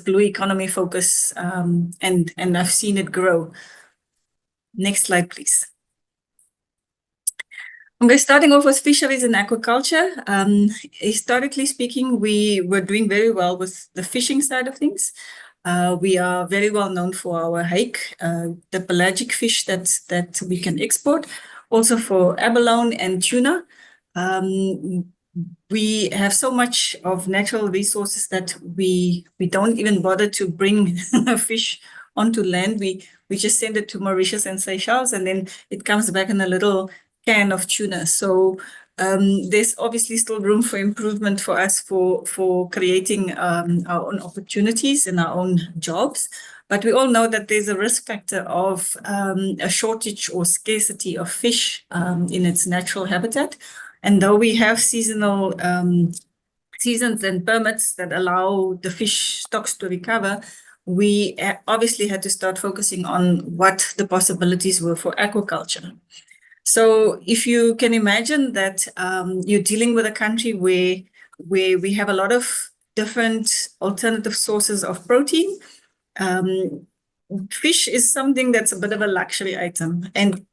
blue economy focus, and I've seen it grow. Next slide, please. Okay, starting off with fisheries and aquaculture. Historically speaking, we were doing very well with the fishing side of things. We are very well known for our hake, the pelagic fish that we can export, also for abalone and tuna. We have so much of natural resources that we don't even bother to bring fish onto land. We just send it to Mauritius and Seychelles, and then it comes back in a little can of tuna. So there's obviously still room for improvement for us for creating our own opportunities and our own jobs. But we all know that there's a risk factor of a shortage or scarcity of fish in its natural habitat. And though we have seasonal seasons and permits that allow the fish stocks to recover, we obviously had to start focusing on what the possibilities were for aquaculture. So if you can imagine that you're dealing with a country where we have a lot of different alternative sources of protein, fish is something that's a bit of a luxury item. And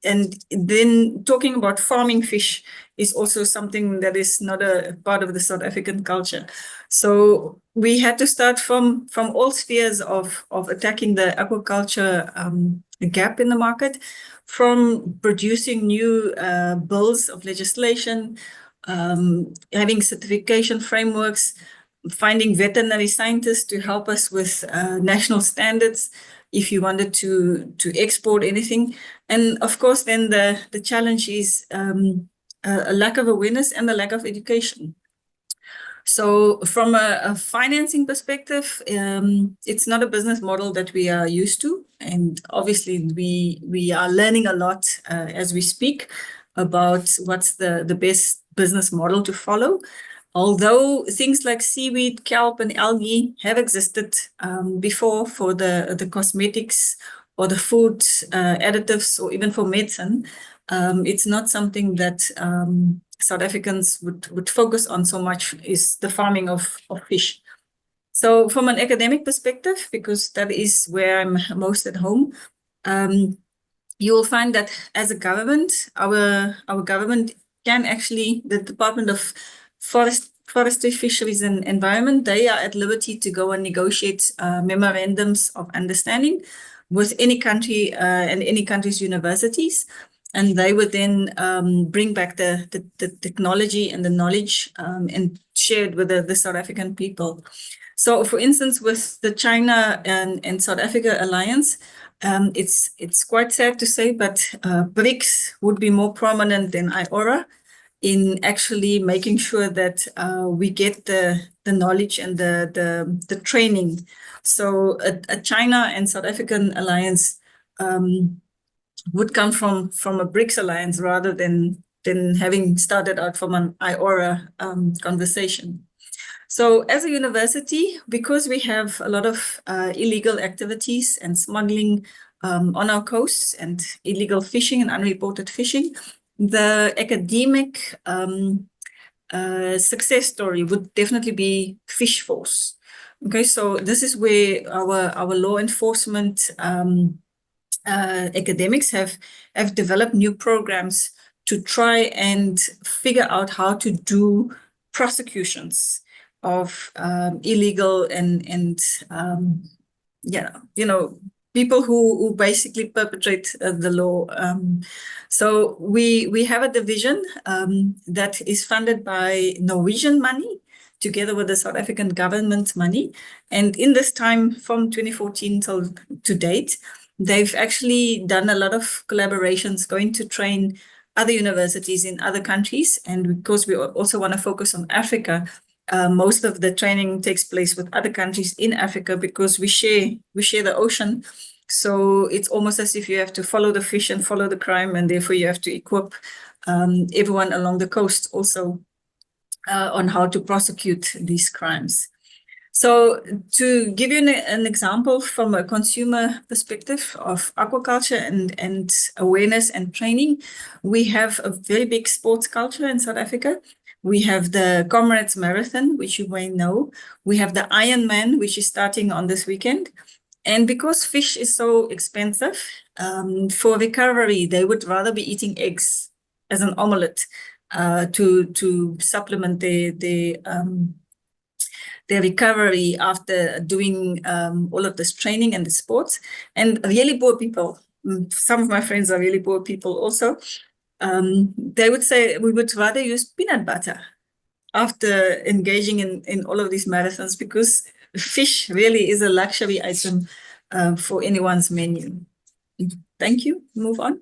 then talking about farming fish is also something that is not a part of the South African culture. So we had to start from all spheres of attacking the aquaculture gap in the market, from producing new bills of legislation, having certification frameworks, finding veterinary scientists to help us with national standards if you wanted to export anything. And of course, then the challenge is a lack of awareness and a lack of education. So from a financing perspective, it's not a business model that we are used to. And obviously, we are learning a lot as we speak about what's the best business model to follow. Although things like seaweed, kelp, and algae have existed before for the cosmetics or the food additives or even for medicine, it's not something that South Africans would focus on so much, is the farming of fish. So from an academic perspective, because that is where I'm most at home, you will find that as a government, our government can actually, the Department of Forestry, Fisheries and Environment, they are at liberty to go and negotiate memorandums of understanding with any country and any country's universities. And they would then bring back the technology and the knowledge and share it with the South African people. So for instance, with the China and South Africa alliance, it's quite sad to say, but BRICS would be more prominent than IORA in actually making sure that we get the knowledge and the training. So a China and South African alliance would come from a BRICS alliance rather than having started out from an IORA conversation. So as a university, because we have a lot of illegal activities and smuggling on our coasts and illegal fishing and unreported fishing, the academic success story would definitely be Fish Force. Okay, so this is where our law enforcement academics have developed new programs to try and figure out how to do prosecutions of illegal and people who basically perpetrate the law. So we have a division that is funded by Norwegian money together with the South African government money. And in this time from 2014 till to date, they've actually done a lot of collaborations going to train other universities in other countries. And because we also want to focus on Africa, most of the training takes place with other countries in Africa because we share the ocean. So it's almost as if you have to follow the fish and follow the crime, and therefore you have to equip everyone along the coast also on how to prosecute these crimes. So to give you an example from a consumer perspective of aquaculture and awareness and training, we have a very big sports culture in South Africa. We have the Comrades Marathon, which you may know. We have the Ironman, which is starting on this weekend. And because fish is so expensive, for recovery, they would rather be eating eggs as an omelette to supplement their recovery after doing all of this training and the sports. And really poor people, some of my friends are really poor people also, they would say we would rather use peanut butter after engaging in all of these marathons because fish really is a luxury item for anyone's menu. Thank you. Move on.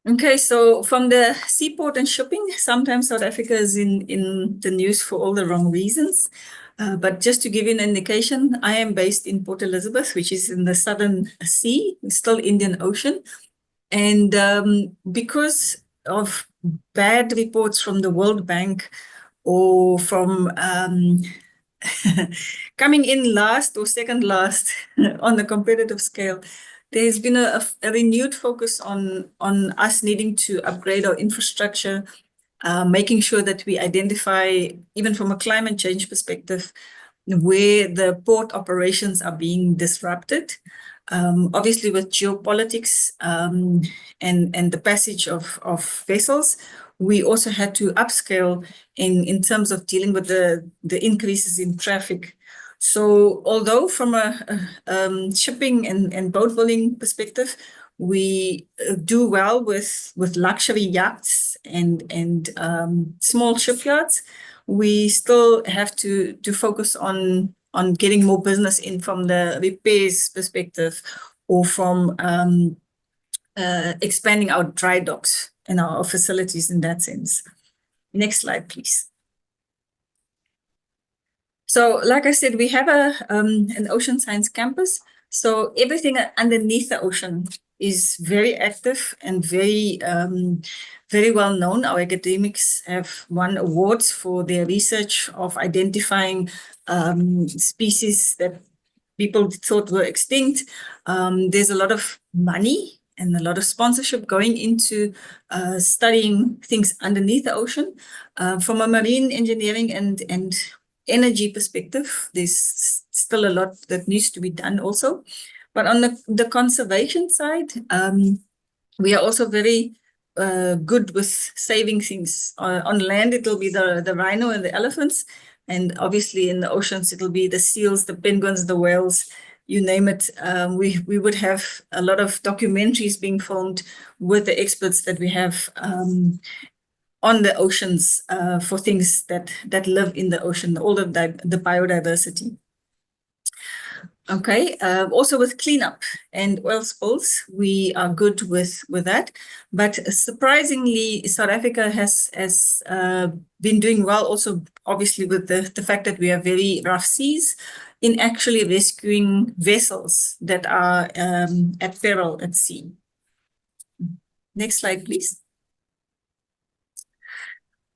Okay, so from the seaport and shipping, sometimes South Africa is in the news for all the wrong reasons. But just to give you an indication, I am based in Port Elizabeth, which is in the Southern Sea, still Indian Ocean. And because of bad reports from the World Bank or from coming in last or second last on the competitive scale, there's been a renewed focus on us needing to upgrade our infrastructure, making sure that we identify, even from a climate change perspective, where the port operations are being disrupted. Obviously, with geopolitics and the passage of vessels, we also had to upscale in terms of dealing with the increases in traffic. So although from a shipping and boat building perspective, we do well with luxury yachts and small shipyards, we still have to focus on getting more business in from the repairs perspective or from expanding our dry docks and our facilities in that sense. Next slide, please. So, like I said, we have an ocean science campus. So everything underneath the ocean is very active and very well known. Our academics have won awards for their research of identifying species that people thought were extinct. There's a lot of money and a lot of sponsorship going into studying things underneath the ocean. From a marine engineering and energy perspective, there's still a lot that needs to be done also. But on the conservation side, we are also very good with saving things. On land, it'll be the rhino and the elephants. And obviously in the oceans, it'll be the seals, the penguins, the whales, you name it. We would have a lot of documentaries being filmed with the experts that we have on the oceans for things that live in the ocean, all of the biodiversity. Okay, also with cleanup and oil spills, we are good with that. But surprisingly, South Africa has been doing well also, obviously, with the fact that we have very rough seas in actually rescuing vessels that are at peril at sea. Next slide, please.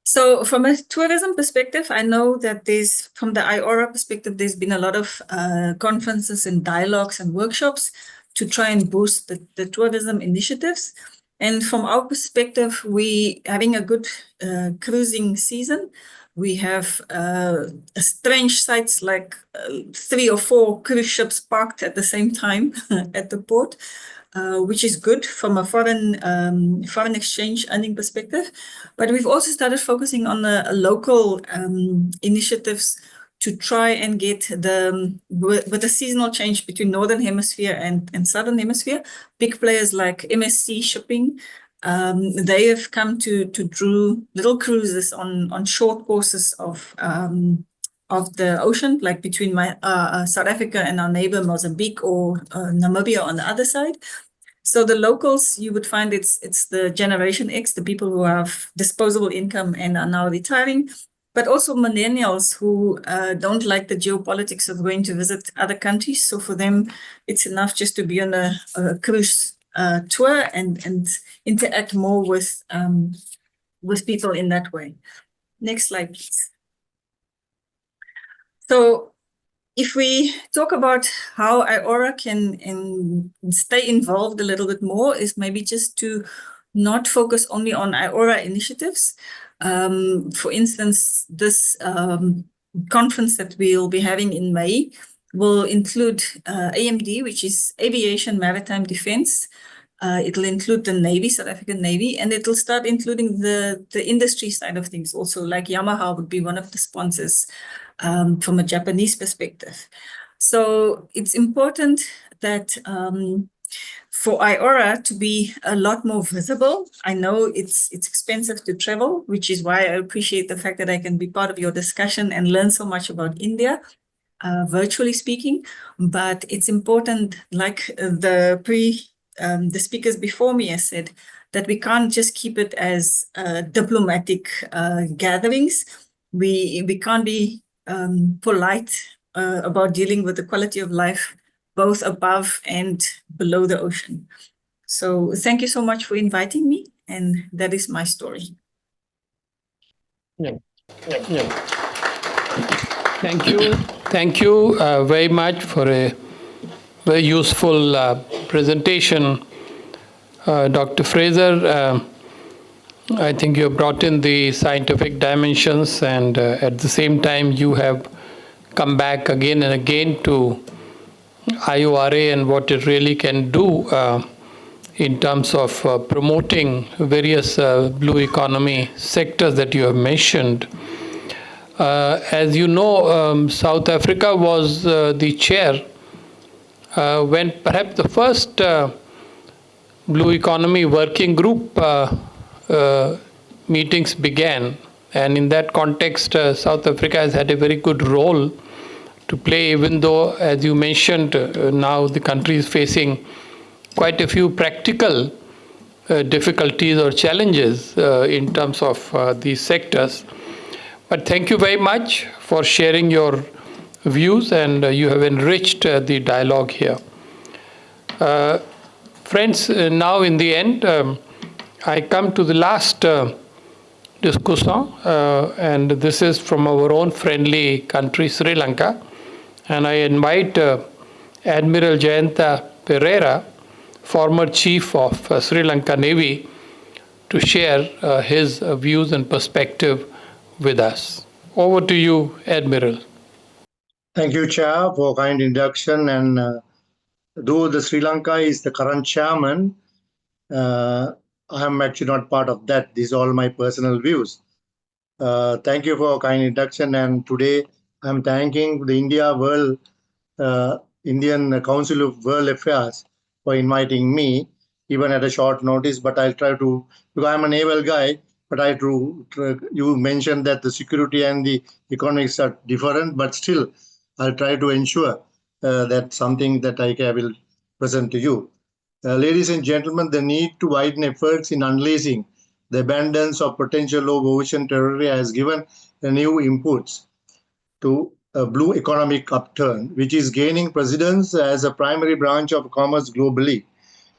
So from a tourism perspective, I know that from the IORA perspective, there's been a lot of conferences and dialogues and workshops to try and boost the tourism initiatives. And from our perspective, we having a good cruising season. We have strange sights like 3 or 4 cruise ships parked at the same time at the port, which is good from a foreign exchange earning perspective. But we've also started focusing on the local initiatives to try and get with the seasonal change between Northern Hemisphere and Southern Hemisphere, big players like MSC Shipping, they have come to do little cruises on short courses of the ocean, like between South Africa and our neighbor Mozambique or Namibia on the other side. So the locals, you would find it's the Generation X, the people who have disposable income and are now retiring, but also millennials who don't like the geopolitics of going to visit other countries. So for them, it's enough just to be on a cruise tour and interact more with people in that way. Next slide, please. So if we talk about how IORA can stay involved a little bit more, is maybe just to not focus only on IORA initiatives. For instance, this conference that we'll be having in May will include AMD, which is Aviation Maritime Defense. It'll include the Navy, South African Navy, and it'll start including the industry side of things also, like Yamaha would be one of the sponsors from a Japanese perspective. So it's important that for IORA to be a lot more visible. I know it's expensive to travel, which is why I appreciate the fact that I can be part of your discussion and learn so much about India, virtually speaking. But it's important, like the speakers before me has said, that we can't just keep it as diplomatic gatherings. We can't be polite about dealing with the quality of life both above and below the ocean. So thank you so much for inviting me, and that is my story. Yeah. Thank you very much for a very useful presentation, Dr. Fraser. I think you have brought in the scientific dimensions, and at the same time you have come back again and again to IORA and what it really can do in terms of promoting various blue economy sectors that you have mentioned. As you know, South Africa was the chair when perhaps the first Blue Economy Working Group meetings began. And in that context, South Africa has had a very good role to play, even though, as you mentioned, now the country is facing quite a few practical difficulties or challenges in terms of these sectors. But thank you very much for sharing your views, and you have enriched the dialogue here. Friends, now in the end, I come to the last discussion, and this is from our own friendly country, Sri Lanka. And I invite Admiral Jayantha Perera, former Chief of Sri Lanka Navy, to share his views and perspective with us. Over to you, Admiral. Thank you, Chair, for kind introduction. And though the Sri Lanka is the current chairman, I am actually not part of that. These are all my personal views. Thank you for kind introduction. And today I'm thanking the Indian Council of World Affairs for inviting me, even at a short notice. But I'll try to, because I'm a naval guy, but you mentioned that the security and the economics are different, but still I'll try to ensure that something that I will present to you. Ladies and gentlemen, the need to widen efforts in unleashing the abundance of potential of ocean territory has given new inputs to a blue economic upturn, which is gaining precedence as a primary branch of commerce globally.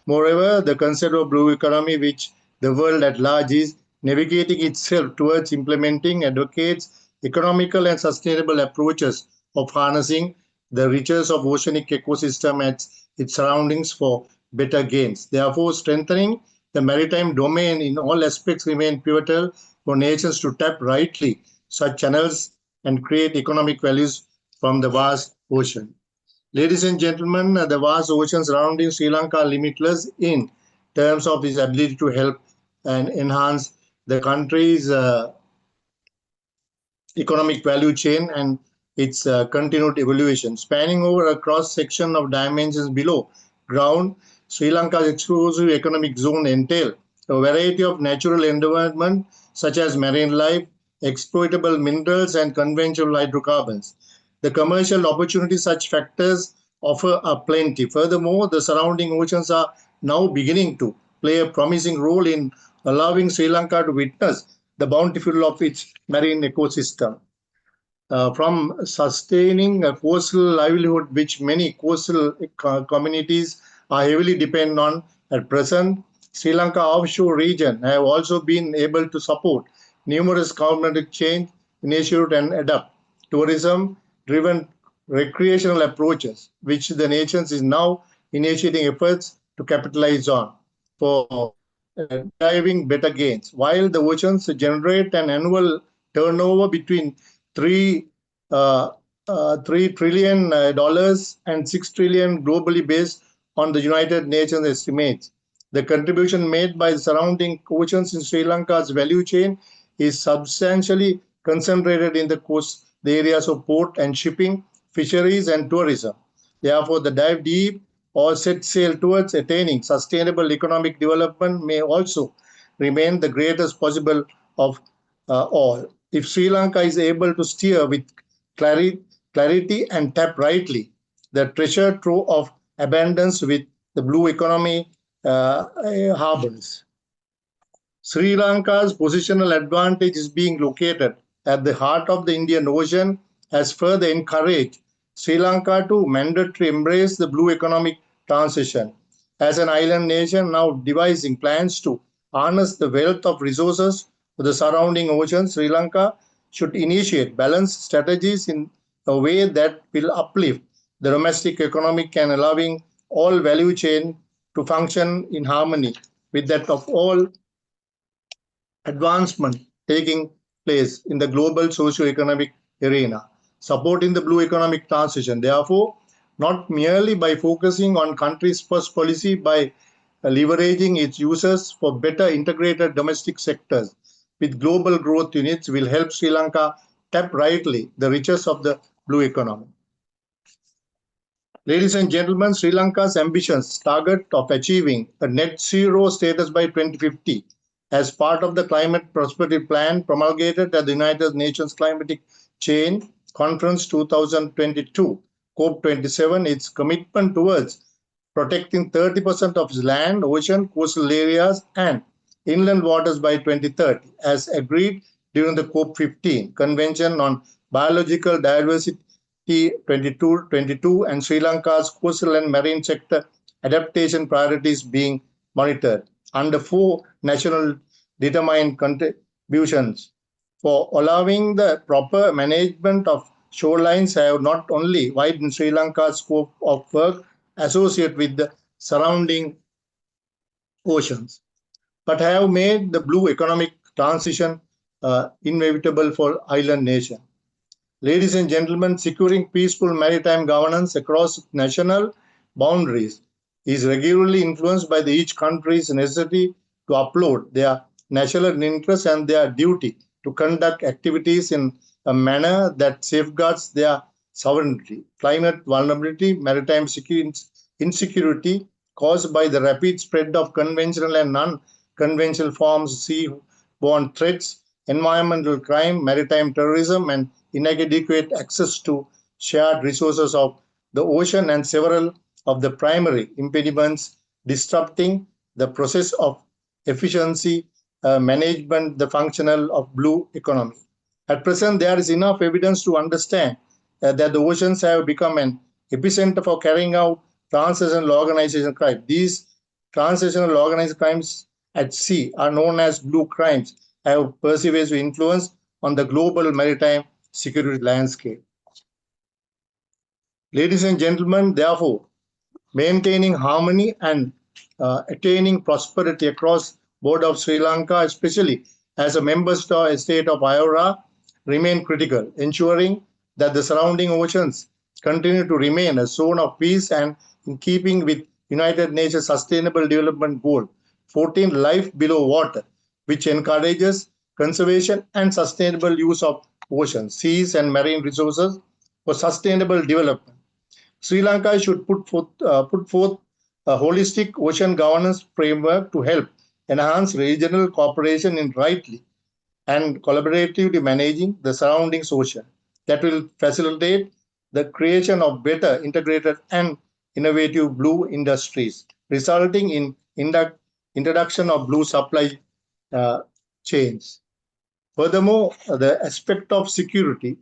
Moreover, the concept of blue economy, which the world at large is navigating itself towards implementing, advocates economical and sustainable approaches of harnessing the riches of oceanic ecosystem and its surroundings for better gains, therefore strengthening The maritime domain in all aspects remain pivotal for nations to tap rightly such channels and create economic values from the vast ocean. Ladies and gentlemen, the vast ocean surrounding Sri Lanka are limitless in terms of its ability to help and enhance the country's economic value chain and its continued evolution. Spanning over a cross-section of dimensions below ground, Sri Lanka's exclusive economic zone entail a variety of natural environment such as marine life, exploitable minerals, and conventional hydrocarbons. The commercial opportunities such factors offer are plenty. Furthermore, the surrounding oceans are now beginning to play a promising role in allowing Sri Lanka to witness the bountiful of its marine ecosystem. From sustaining a coastal livelihood, which many coastal communities are heavily dependent on at present, Sri Lanka offshore region have also been able to support numerous climate change initiatives and adapt tourism-driven recreational approaches, which the nation is now initiating efforts to capitalize on for driving better gains. While the oceans generate an annual turnover between three uh, $3 trillion and $6 trillion globally based on the United Nations estimates. The contribution made by the surrounding oceans in Sri Lanka's value chain is substantially concentrated in the areas of port and shipping, fisheries, and tourism. Therefore, the dive deep or set sail towards attaining sustainable economic development may also remain the greatest possible of all. If Sri Lanka is able to steer with clarity and tap rightly, the treasure trove of abundance with the blue economy harbors. Sri Lanka's positional advantage is being located at the heart of the Indian Ocean has further encouraged Sri Lanka to mandatorily embrace the blue economic transition. As an island nation now devising plans to harness the wealth of resources of the surrounding ocean, Sri Lanka should initiate balanced strategies in a way that will uplift the domestic economic and allowing all value chain to function in harmony with that of all advancement taking place in the global socio-economic arena, supporting the blue economic transition. Therefore, not merely by focusing on country's first policy, by leveraging its users for better integrated domestic sectors with global growth units will help Sri Lanka tap rightly the riches of the blue economy. Ladies and gentlemen, Sri Lanka's ambitious target of achieving a net zero status by 2050 as part of the Climate Prosperity Plan promulgated at the United Nations Climatic Change Conference 2022, COP27, its commitment towards protecting 30% of its land, ocean, coastal areas, and inland waters by 2030, as agreed during the COP15 Convention on Biological Diversity 2022 and Sri Lanka's coastal and marine sector adaptation priorities being monitored under 4 national determined contributions for allowing the proper management of shorelines have not only widened Sri Lanka's scope of work associated with the surrounding oceans, but have made the blue economic transition inevitable for island nation. Ladies and gentlemen, securing peaceful maritime governance across national boundaries is regularly influenced by each country's necessity to uphold their national interests and their duty to conduct activities in a manner that safeguards their sovereignty. Climate vulnerability, maritime insecurity caused by the rapid spread of conventional and non-conventional forms of sea-borne threats, environmental crime, maritime terrorism, and inadequate access to shared resources of the ocean and several of the primary impediments disrupting the process of efficiency management, the functional of blue economy. At present, there is enough evidence to understand that the oceans have become an epicenter for carrying out transnational organization crime. These transnational organized crimes at sea are known as blue crimes, have pervasive influence on the global maritime security landscape. Ladies and gentlemen, therefore, maintaining harmony and attaining prosperity across board of Sri Lanka, especially as a member state of IORA, remain critical, ensuring that the surrounding oceans continue to remain a zone of peace and in keeping with United Nations Sustainable Development Goal 14, life below water, which encourages conservation and sustainable use of oceans, seas, and marine resources for sustainable development. Sri Lanka should put forth a holistic ocean governance framework to help enhance regional cooperation in rightly and collaboratively managing the surrounding ocean that will facilitate the creation of better integrated and innovative blue industries, resulting in introduction of blue supply uh, chains. Furthermore, the aspect of security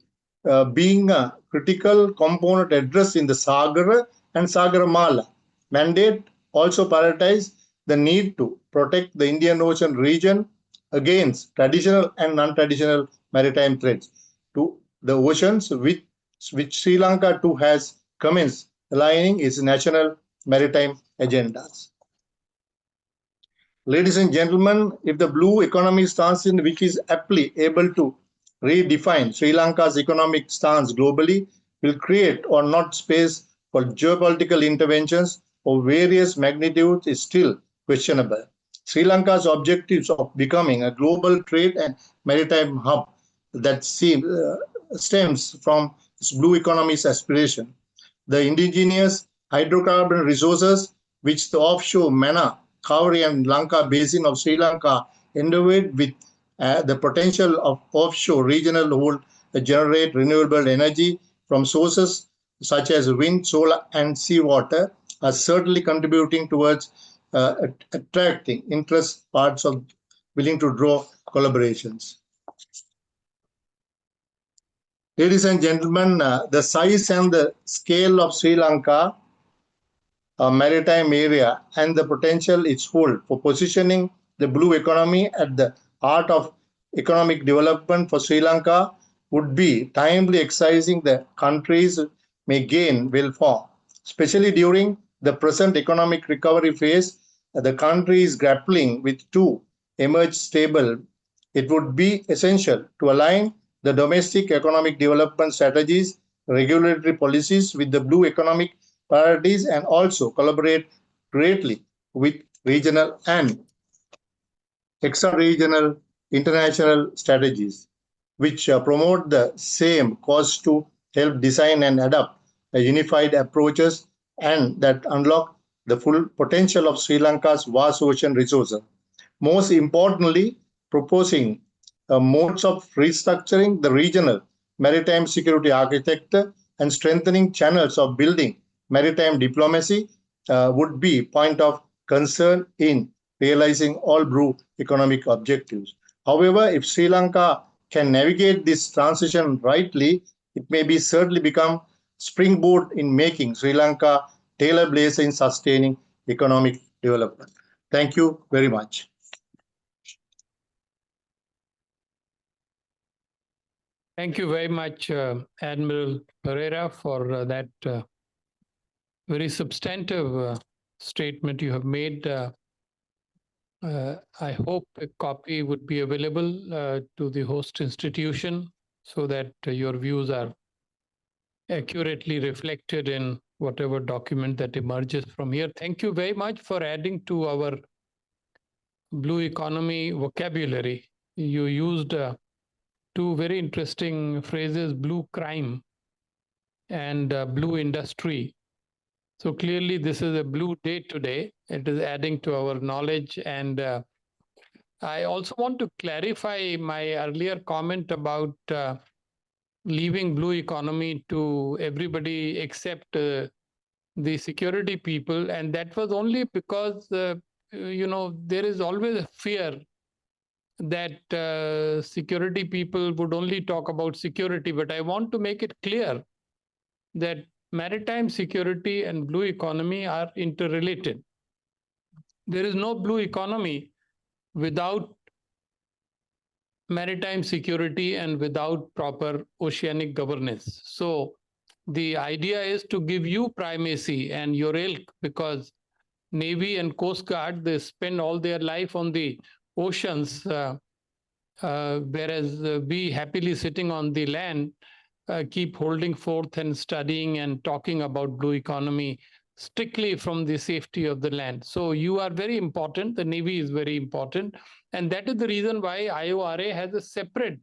being a critical component addressed in the SaGAA and SaGAA mandate also prioritize the need to protect the Indian Ocean region against traditional and non-traditional maritime threats to the oceans, which Sri Lanka too has commenced aligning its national maritime agendas. Ladies and gentlemen, if the blue economy stance in which is aptly able to redefine Sri Lanka's economic stance globally will create or not space for geopolitical interventions of various magnitudes is still questionable. Sri Lanka's objectives of becoming a global trade and maritime hub that stems from its blue economy's aspiration. The indigenous hydrocarbon resources which the offshore Mana, Kauri and Lanka basin of Sri Lanka endowed with the potential of offshore regional hold generate renewable energy from sources such as wind, solar and seawater are certainly contributing towards attracting interest parts of willing to draw collaborations. Ladies and gentlemen, the size and the scale of Sri Lanka maritime area and the potential it holds for positioning the blue economy at the heart of economic development for Sri Lanka would be timely exercising the countries may gain will form. Especially during the present economic recovery phase, the country is grappling with two emerge stable. It would be essential to align the domestic economic development strategies, regulatory policies with the blue economic priorities and also collaborate greatly with regional and extra-regional international strategies, which promote the same cause to help design and adapt a unified approaches and that unlock the full potential of Sri Lanka's vast ocean resources. Most importantly, proposing modes of restructuring the regional maritime security architecture and strengthening channels of building maritime diplomacy would be point of concern in realizing all blue economic objectives. However, if Sri Lanka can navigate this transition rightly, it may be certainly become springboard in making Sri Lanka trailblazer in sustaining economic development. Thank you very much. Thank you very much, Admiral Perera, for that very substantive statement you have made. I hope a copy would be available to the host institution so that your views are accurately reflected in whatever document that emerges from here. Thank you very much for adding to our blue economy vocabulary. You used two very interesting phrases, blue crime and blue industry. So clearly this is a blue day today. It is adding to our knowledge. And I also want to clarify my earlier comment about leaving blue economy to everybody except the security people. And that was only because, there is always a fear that security people would only talk about security. But I want to make it clear that maritime security and blue economy are interrelated. There is no blue economy without maritime security and without proper oceanic governance. So the idea is to give you primacy and your ilk, because Navy and Coast Guard, they spend all their life on the oceans, whereas we happily sitting on the land keep holding forth and studying and talking about blue economy strictly from the safety of the land. So you are very important. The Navy is very important. And that is the reason why IORA has a separate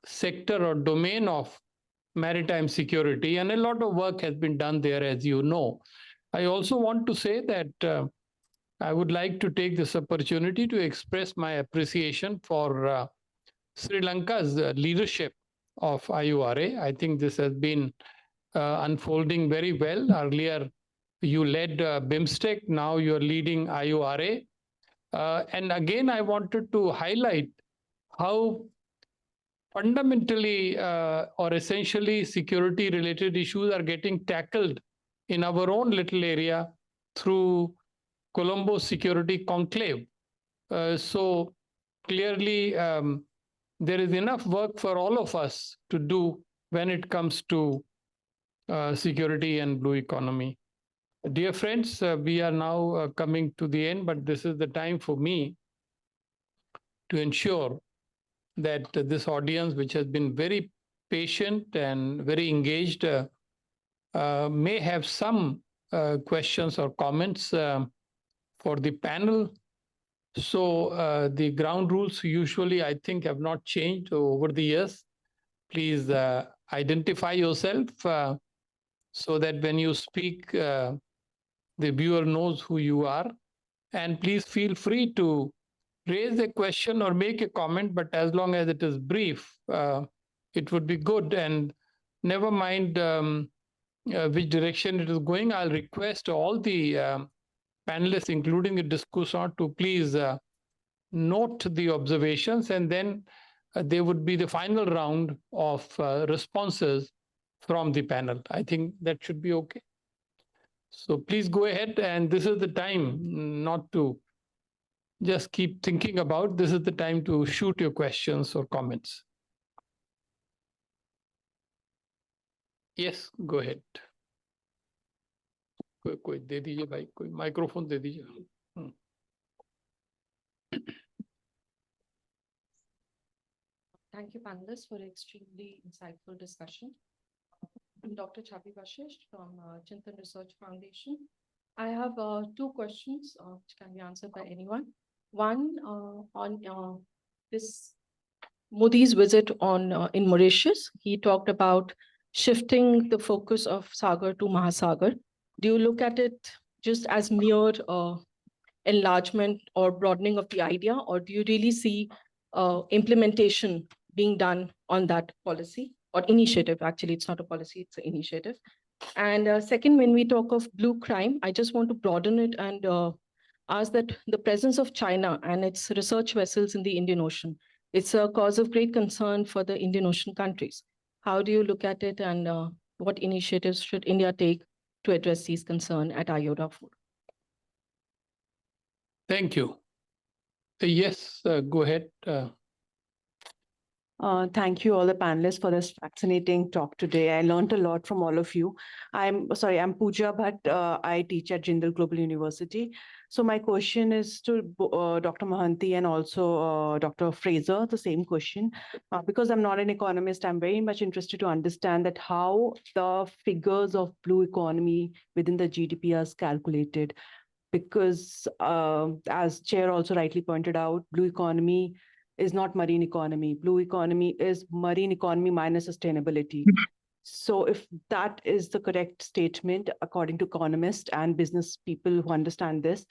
sector or domain of maritime security. And a lot of work has been done there, as you know. I also want to say that I would like to take this opportunity to express my appreciation for Sri Lanka's leadership of IORA. I think this has been unfolding very well. Earlier, you led BIMSTEC, now you're leading IORA. And again, I wanted to highlight how fundamentally or essentially security related issues are getting tackled in our own little area through Colombo Security Conclave. So clearly, there is enough work for all of us to do when it comes to security and blue economy. Dear friends, we are now coming to the end, but this is the time for me to ensure that this audience, which has been very patient and very engaged, may have some questions or comments for the panel. So the ground rules usually, I think, have not changed over the years. Please identify yourself so that when you speak, the viewer knows who you are. And please feel free to raise a question or make a comment, but as long as it is brief, it would be good. And never mind which direction it is going, I'll request all the panelists, including the discussant, to please note the observations, and then there would be the final round of responses from the panel. I think that should be okay. So please go ahead, and this is the time not to just keep thinking about. This is the time to shoot your questions or comments. Yes, go ahead. कोई दे दीजिए भाई, कोई microphone दे दीजिए. Thank you, panelists, for an extremely insightful discussion. I'm Dr. Chabi Vashish from Chintan Research Foundation. I have two questions which can be answered by anyone. One on this Modi's visit in Mauritius. He talked about shifting the focus of Sagar to Mahasagar. Do you look at it just as mere enlargement or broadening of the idea, or do you really see implementation being done on that policy or initiative? Actually, it's not a policy, it's an initiative. And second, when we talk of blue crime, I just want to broaden it and ask that the presence of China and its research vessels in the Indian Ocean, it's a cause of great concern for the Indian Ocean countries. How do you look at it, and what initiatives should India take to address these concerns at IORA 4? Thank you. Yes, go ahead. Thank you all the panelists for this fascinating talk today. I learned a lot from all of you. I'm Pooja Bhatt. I teach at Jindal Global University. So my question is to Dr. Mohanty and also Dr. Fraser, the same question. Because I'm not an economist, I'm very much interested to understand that how the figures of blue economy within the GDP are calculated. Because as Chair also rightly pointed out, blue economy is not marine economy. Blue economy is marine economy minus sustainability. So if that is the correct statement, according to economists and business people who understand this,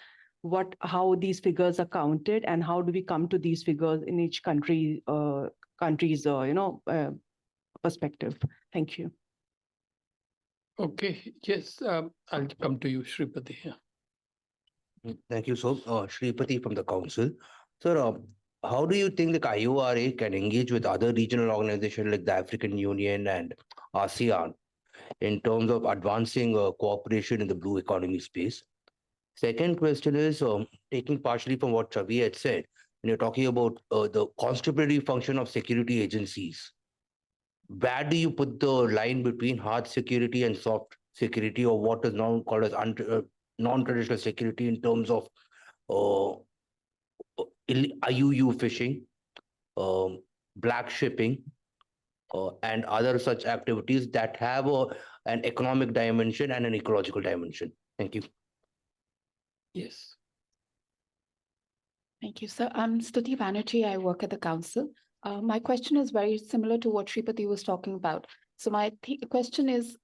how these figures are counted and how do we come to these figures in each country's perspective? Thank you. Okay, yes, I'll come to you, Shripati. Yeah. Thank you, so Shripati from the council. Sir, how do you think the IORA can engage with other regional organizations like the African Union and ASEAN in terms of advancing cooperation in the blue economy space? Second question is, taking partially from what Chavi had said, when you're talking about the contributory function of security agencies, where do you put the line between hard security and soft security, or what is now called as non-traditional security in terms of IUU fishing, black shipping, and other such activities that have an economic dimension and an ecological dimension. Thank you. Yes. Thank you, sir. I'm Stuti Banerjee. I work at the council. My question is very similar to what Shripati was talking about. So my question is,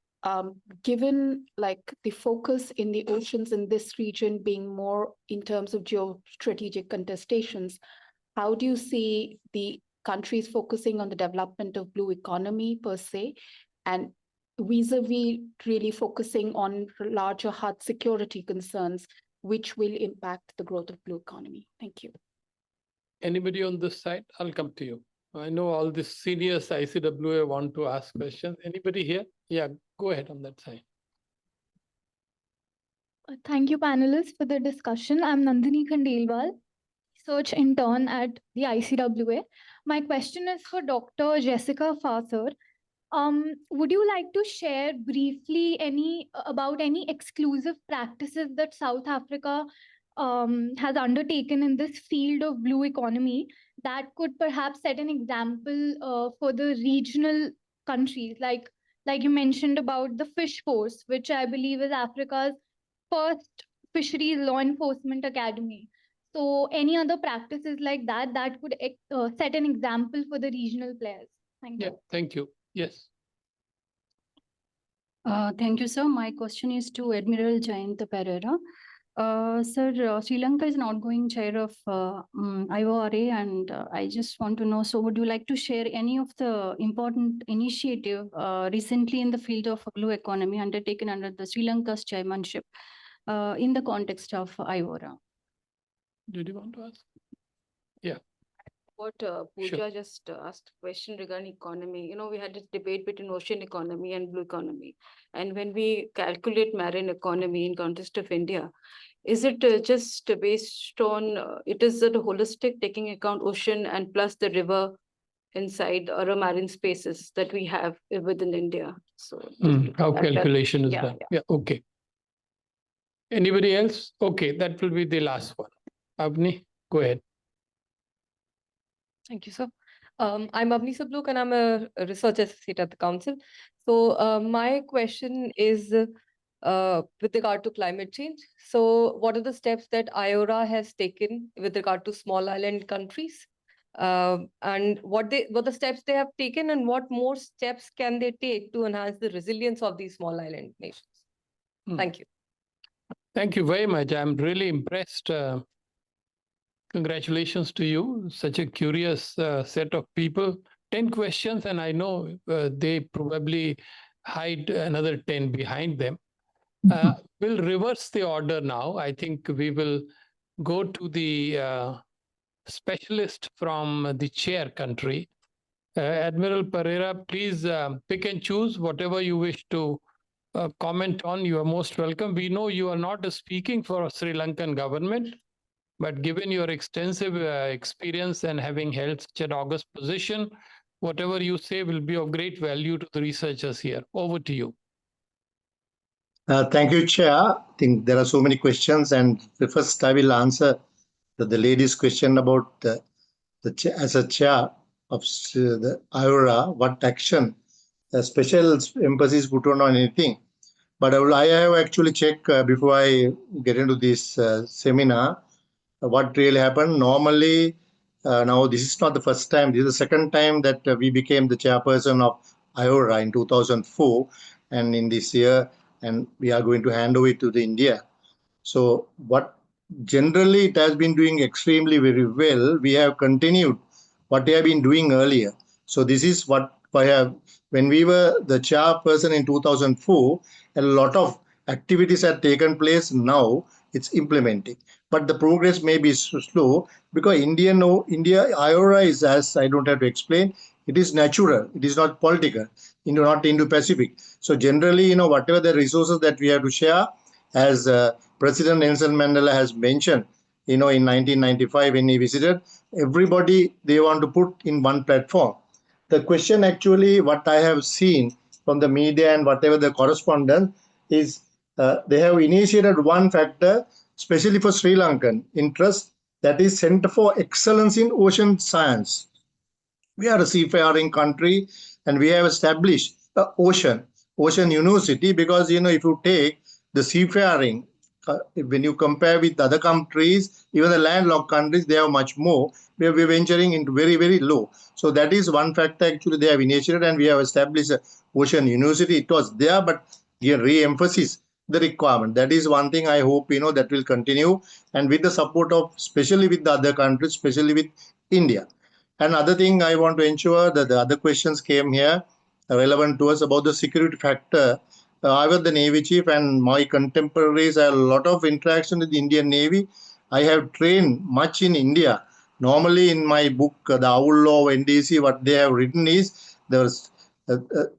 given like the focus in the oceans in this region being more in terms of geostrategic contestations, how do you see the countries focusing on the development of blue economy per se, and vis-a-vis really focusing on larger hard security concerns, which will impact the growth of blue economy? Thank you. Anybody on this side? I'll come to you. I know all the seniors ICWA want to ask questions. Anybody here? Yeah, go ahead on that side. Thank you, panelists, for the discussion. I'm Nandini Khandelwal, research intern at the ICWA. My question is for Dr. Jessica Fraser. Would you like to share briefly about any exclusive practices that South Africa has undertaken in this field of blue economy that could perhaps set an example for the regional countries, like you mentioned about the fish force, which I believe is Africa's first fisheries law enforcement academy. So any other practices like that that could set an example for the regional players? Thank you. Yeah, thank you. Yes. Thank you, sir. My question is to Admiral Jayantha Perera. Sir, Sri Lanka is an outgoing chair of IORA, and I just want to know, so would you like to share any of the important initiative recently in the field of blue economy undertaken under the Sri Lanka's chairmanship in the context of IORA? Did you want to ask? Yeah. What Pooja just asked question regarding economy. You know, we had this debate between ocean economy and blue economy. And when we calculate marine economy in context of India, is it just based on, it is a holistic taking account ocean and plus the river inside or marine spaces that we have within India? So how calculation is yeah, done. Yeah, okay. Anybody else? Okay, that will be the last one. Avni, go ahead. Thank you, sir. I'm Avni Sabluk and I'm a research associate at the council. So my question is with regard to climate change. So what are the steps that IORA has taken with regard to small island countries? And what the steps they have taken and what more steps can they take to enhance the resilience of these small island nations? Thank you. Thank you very much. I'm really impressed. Congratulations to you. Such a curious set of people. 10 questions, and I know they probably hide another 10 behind them. We'll reverse the order now. I think we will go to the specialist from the chair country. Admiral Perera, please pick and choose whatever you wish to comment on. You are most welcome. We know you are not speaking for a Sri Lankan government, but given your extensive experience and having held such an august position, whatever you say will be of great value to the researchers here. Over to you. Thank you, Chair. I think there are so many questions, and the first I will answer the lady's question about as a chair of the IORA, what action, special emphasis put on anything. But I have actually checked before I get into this seminar, what really happened. Normally, now this is not the first time, this is the second time that we became the chairperson of IORA in 2004 and in this year, and we are going to hand over it to the India. So what generally it has been doing extremely very well. We have continued what we have been doing earlier. So this is what I have, when we were the chairperson in 2004, a lot of activities have taken place. Now it's implementing, but the progress may be slow because India IORA is, as I don't have to explain, it is natural, it is not political, not Indo-Pacific. So generally, whatever the resources that we have to share, as President Nelson Mandela has mentioned, in 1995 when he visited, everybody they want to put in one platform. The question actually, what I have seen from the media and whatever the correspondence is, they have initiated one factor, especially for Sri Lankan interest, that is Center for Excellence in Ocean Science. We are a seafaring country and we have established a ocean university because, if you take the seafaring, when you compare with other countries, even the landlocked countries, they have much more. We're venturing into very, very low. So that is one factor actually they have initiated, and we have established a ocean university. It was there, but here re-emphasis the requirement. That is one thing I hope, that will continue, and with the support of, especially with the other countries, especially with India. Another thing I want to ensure that the other questions came here relevant to us about the security factor. I was the Navy chief, and my contemporaries have a lot of interaction with the Indian Navy. I have trained much in India. Normally, in my book, The Owl Law of NDC, what they have written is there's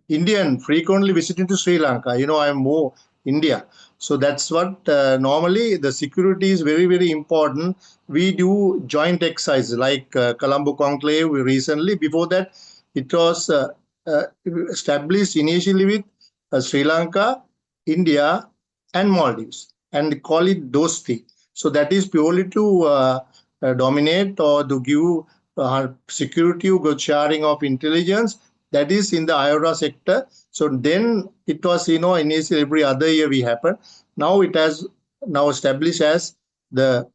Indian frequently visiting to Sri Lanka. I am more India. So that's what normally the security is very, very important. We do joint exercises like Colombo Conclave recently. Before that, it was established initially with Sri Lanka, India, and Maldives, and call it Dosti. So that is purely to dominate or to give security, good sharing of intelligence. That is in the IORA sector. So then it was, initially every other year we happen. Now it has now established as the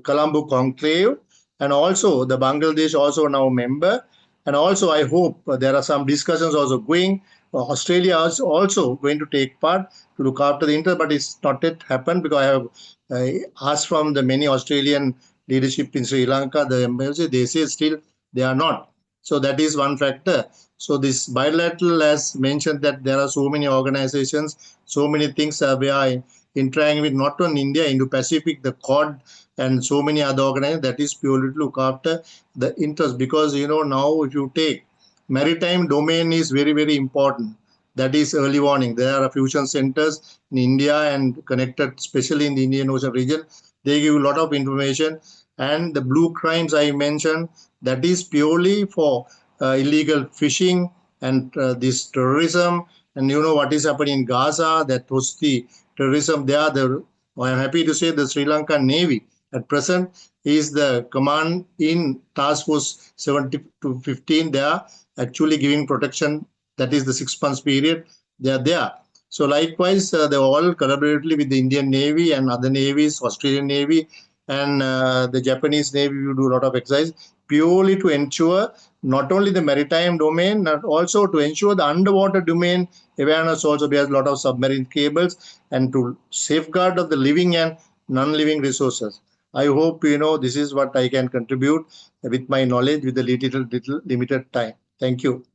Colombo Conclave, and also the Bangladesh also now member. And also I hope there are some discussions also going. Australia is also going to take part to look after the interest, but it's not yet happened because I have asked from the many Australian leadership in Sri Lanka, the embassy, they say still they are not. So that is one factor. So this bilateral has mentioned that there are so many organizations, so many things we are interacting with, not only India, Indo-Pacific, the Quad, and so many other organizations. That is purely to look after the interest, because now if you take maritime domain is very, very important. That is early warning. There are fusion centers in India and connected, especially in the Indian Ocean region. They give a lot of information. And the blue crimes I mentioned, that is purely for illegal fishing and this terrorism. And what is happening in Gaza, that was the terrorism there. I am happy to say the Sri Lanka Navy at present is the command in Task Force 70 to 15. They are actually giving protection. That is the 6 months period. They are there. So likewise, they all collaboratively with the Indian Navy and other navies, Australian Navy, and the Japanese Navy. We do a lot of exercise purely to ensure not only the maritime domain, but also to ensure the underwater domain awareness also. We have a lot of submarine cables, and to safeguard of the living and non-living resources. I hope this is what I can contribute with my knowledge with the little limited time. Thank you.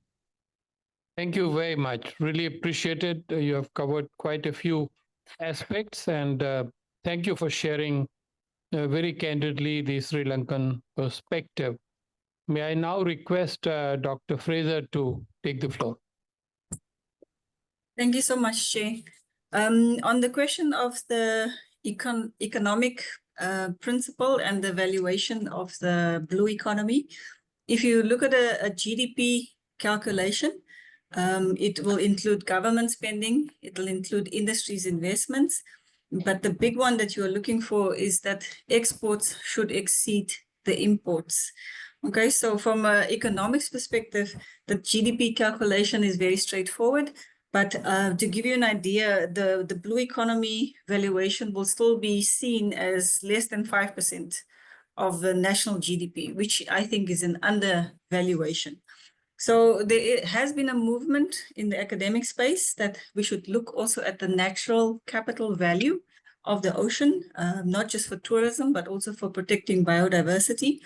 Thank you very much. Really appreciate it. You have covered quite a few aspects, and thank you for sharing very candidly the Sri Lankan perspective. May I now request Dr. Fraser to take the floor. Thank you so much, Jay. On the question of the economic principle and the valuation of the blue economy, if you look at a GDP calculation, it will include government spending, it will include industries investments, but the big one that you are looking for is that exports should exceed the imports. Okay, so from an economics perspective, the GDP calculation is very straightforward. But to give you an idea, the blue economy valuation will still be seen as less than 5% of the national GDP, which I think is an undervaluation. So there has been a movement in the academic space that we should look also at the natural capital value of the ocean, not just for tourism, but also for protecting biodiversity.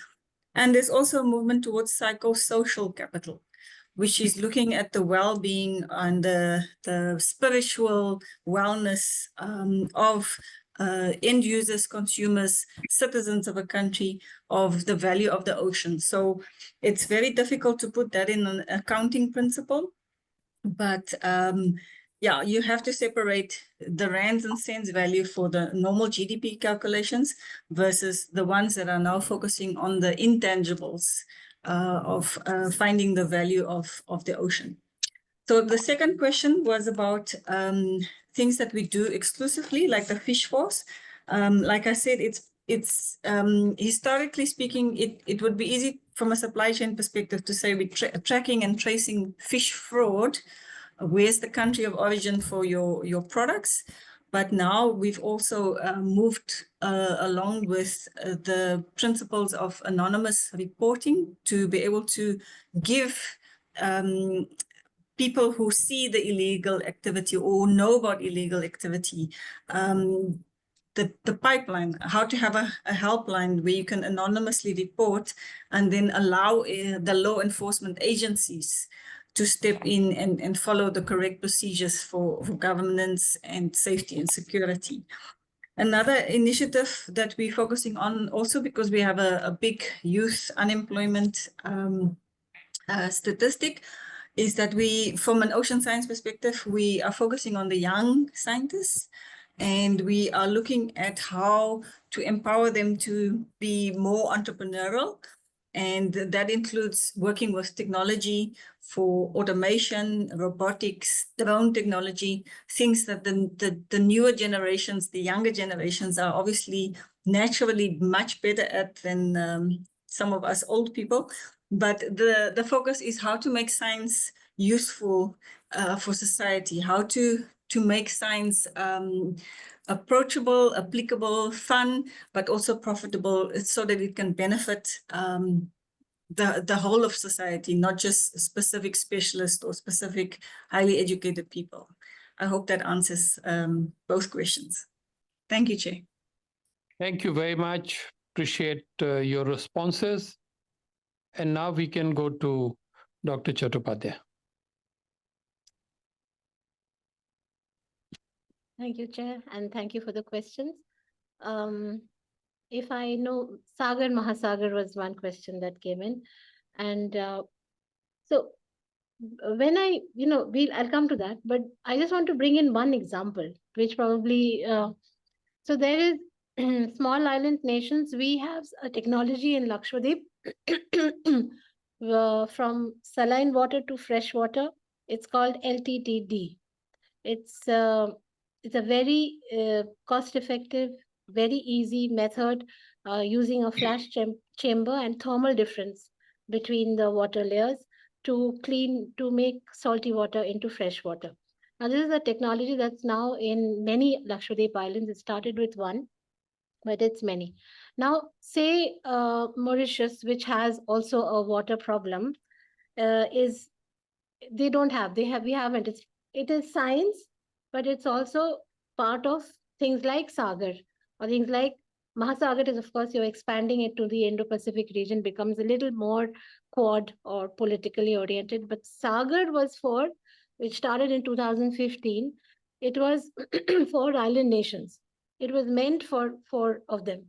And there's also a movement towards psychosocial capital, which is looking at the well-being and the spiritual wellness of end users, consumers, citizens of a country, of the value of the ocean. So it's very difficult to put that in an accounting principle, but yeah, you have to separate the rands and cents value for the normal GDP calculations versus the ones that are now focusing on the intangibles of finding the value of the ocean. So the second question was about things that we do exclusively, like the fish force. Like I said, it's historically speaking, it would be easy from a supply chain perspective to say we're tracking and tracing fish fraud. Where's the country of origin for your products? But now we've also moved along with the principles of anonymous reporting to be able to give people who see the illegal activity or know about illegal activity, the pipeline, how to have a helpline where you can anonymously report and then allow the law enforcement agencies to step in and follow the correct procedures for governance and safety and security. Another initiative that we're focusing on also, because we have a big youth unemployment statistic, is that we, from an ocean science perspective, we are focusing on the young scientists, and we are looking at how to empower them to be more entrepreneurial. And that includes working with technology for automation, robotics, drone technology, things that the newer generations, the younger generations are obviously naturally much better at than some of us old people. But the focus is how to make science useful for society, how to make science approachable, applicable, fun, but also profitable, so that it can benefit the whole of society, not just specific specialists or specific highly educated people. I hope that answers both questions. Thank you, Chair. Thank you very much. Appreciate your responses. And now we can go to Dr. Chattopadhyay. Thank you, Chair, and thank you for the questions. If I know, Sagar Mahasagar was one question that came in. And so when I'll come to that, but I just want to bring in one example, which probably, so there is small island nations, we have a technology in Lakshadweep from saline water to fresh water. It's called LTTD. It's a very cost-effective, very easy method using a flash chamber and thermal difference between the water layers to make salty water into fresh water. Now, this is a technology that's now in many Lakshadweep islands. It started with one, but it's many. Now, say Mauritius, which has also a water problem, we haven't. It is science, but it's also part of things like SaGAA or things like Mahasagar is, of course, you're expanding it to the Indo-Pacific region, becomes a little more quad or politically oriented. But SaGAA was which started in 2015. It was for island nations. It was meant for 4 of them.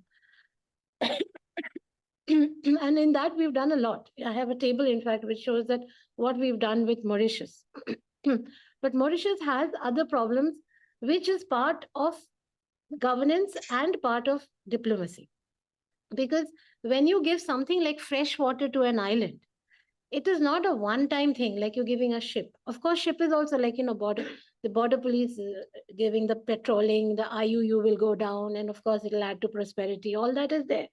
And in that, we've done a lot. I have a table, in fact, which shows that what we've done with Mauritius. But Mauritius has other problems, which is part of governance and part of diplomacy. Because when you give something like fresh water to an island, it is not a one-time thing, like you're giving a ship. Of course, ship is also like, the border police giving the patrolling, the IUU will go down, and of course, it'll add to prosperity. All that is there.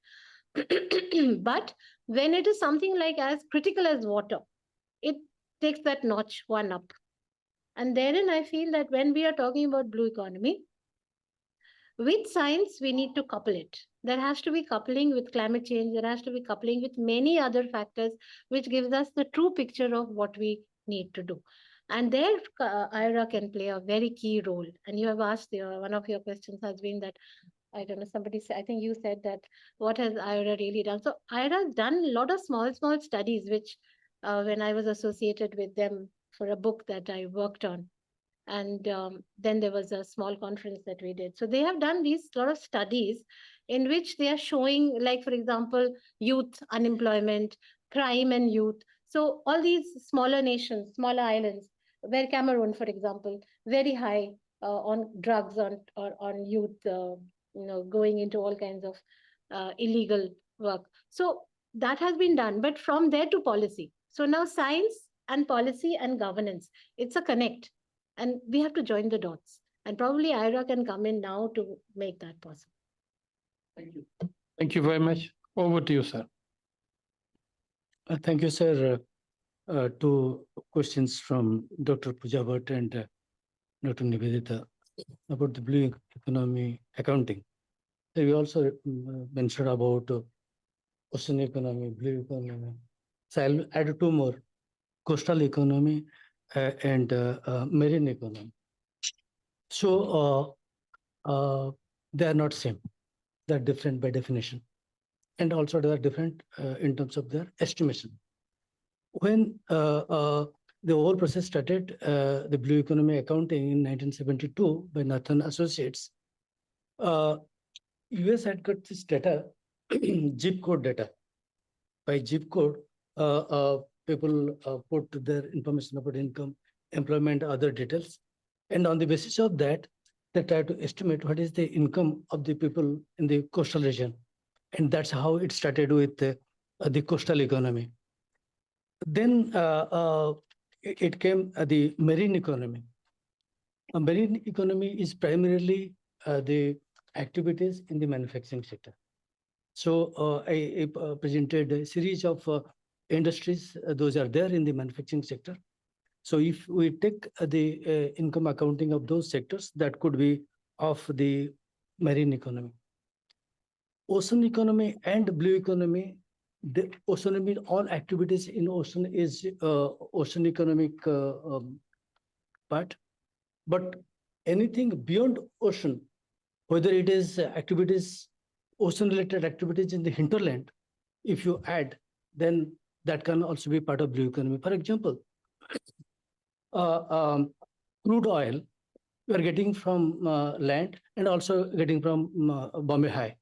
But when it is something like as critical as water, it takes that notch one up. And therein, I feel that when we are talking about blue economy, with science, we need to couple it. There has to be coupling with climate change. There has to be coupling with many other factors, which gives us the true picture of what we need to do. And there, IORA can play a very key role. And you have asked, one of your questions has been that, I don't know, somebody said, I think you said that, what has IORA really done? So IORA has done a lot of small studies, which when I was associated with them for a book that I worked on. And then there was a small conference that we did. So they have done these lot of studies in which they are showing, like, for example, youth unemployment, crime and youth. So all these smaller nations, smaller islands, where Cameroon, for example, very high on drugs, on youth, going into all kinds of illegal work. So that has been done, but from there to policy. So now science and policy and governance, it's a connect. And we have to join the dots. And probably IORA can come in now to make that possible. Thank you. Thank you very much. Over to you, sir. Thank you, sir. Two questions from Dr. Pooja Bhatt and Dr. Nivedita about the blue economy accounting. We also mentioned about ocean economy, blue economy. So I'll add two more: coastal economy and marine economy. So they are not same; they are different by definition, and also they are different in terms of their estimation. When the whole process started, the blue economy accounting in 1972 by Nathan Associates, US had got this data, zip code data. By zip code, people put their information about income, employment, other details. And on the basis of that, they try to estimate what is the income of the people in the coastal region. And that's how it started with the coastal economy. Then it came the marine economy. A marine economy is primarily the activities in the manufacturing sector. So I presented a series of industries, those are there in the manufacturing sector. So if we take the income accounting of those sectors, that could be of the marine economy. Ocean economy and blue economy, the ocean, all activities in ocean is ocean economic part. But anything beyond ocean, whether it is activities, ocean-related activities in the hinterland, if you add, then that can also be part of blue economy. For example, crude oil we are getting from land and also getting from Bombay High.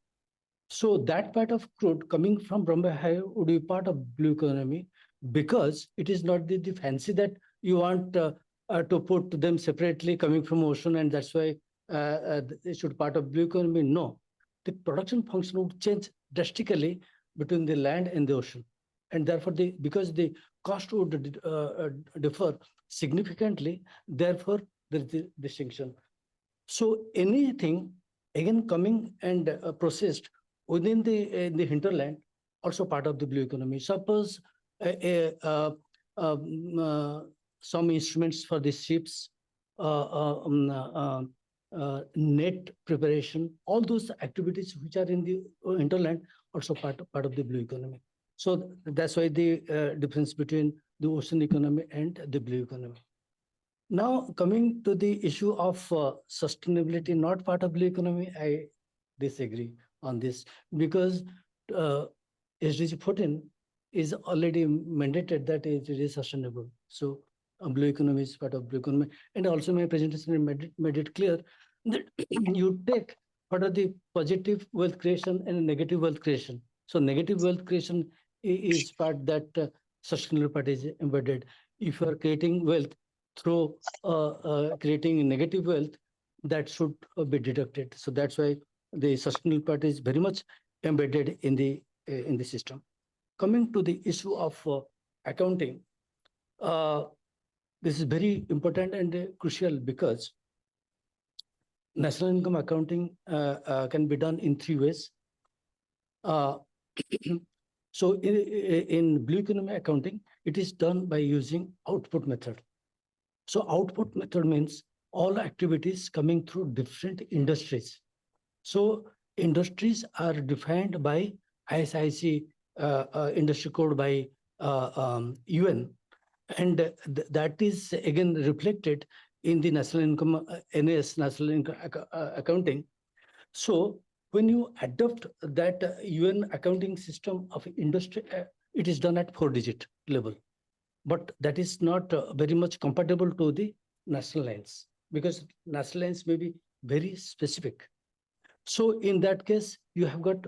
So that part of crude coming from Bombay High would be part of blue economy because it is not the fancy that you want to put them separately coming from ocean, and that's why it should part of blue economy. No, the production function would change drastically between the land and the ocean, and therefore because the cost would differ significantly, therefore there is the distinction. So anything again coming and processed within the hinterland, also part of the blue economy. Suppose some instruments for the ships, net preparation, all those activities which are in the hinterland, also part of the blue economy. So that's why the difference between the ocean economy and the blue economy. Now coming to the issue of sustainability, not part of blue economy, I disagree on this because SDG 14 is already mandated that it is sustainable. So blue economy is part of blue economy. And also my presentation made it clear that you take what are the positive wealth creation and negative wealth creation. So negative wealth creation is part that sustainable part is embedded. If you are creating wealth through creating negative wealth, that should be deducted. So that's why the sustainable part is very much embedded in the system. Coming to the issue of accounting, this is very important and crucial because national income accounting can be done in 3 ways. So in blue economy accounting, it is done by using output method. So output method means all activities coming through different industries. So industries are defined by ISIC industry code by UN, and that is again reflected in the national income NAS national income accounting. So when you adopt that UN accounting system of industry, it is done at 4-digit level, but that is not very much compatible to the national lines because national lines may be very specific. So in that case, you have got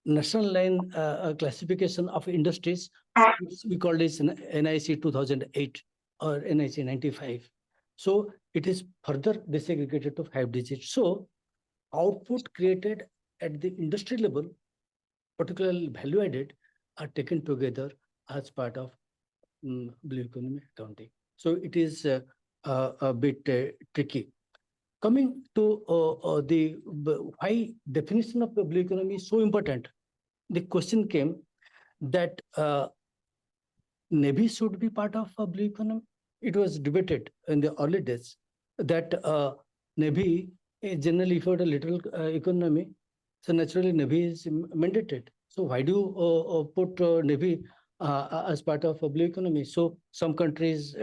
national line classification of industries, which we call this NIC 2008 or NIC 95. So it is further disaggregated to 5 digits. So output created at the industry level, particularly value added, are taken together as part of blue economy accounting. So it is a bit tricky. Coming to why definition of the blue economy is so important, the question came that Navy should be part of a blue economy. It was debated in the early days that Navy generally for a little economy, so naturally Navy is mandated. So why do you put Navy as part of a blue economy? So some countries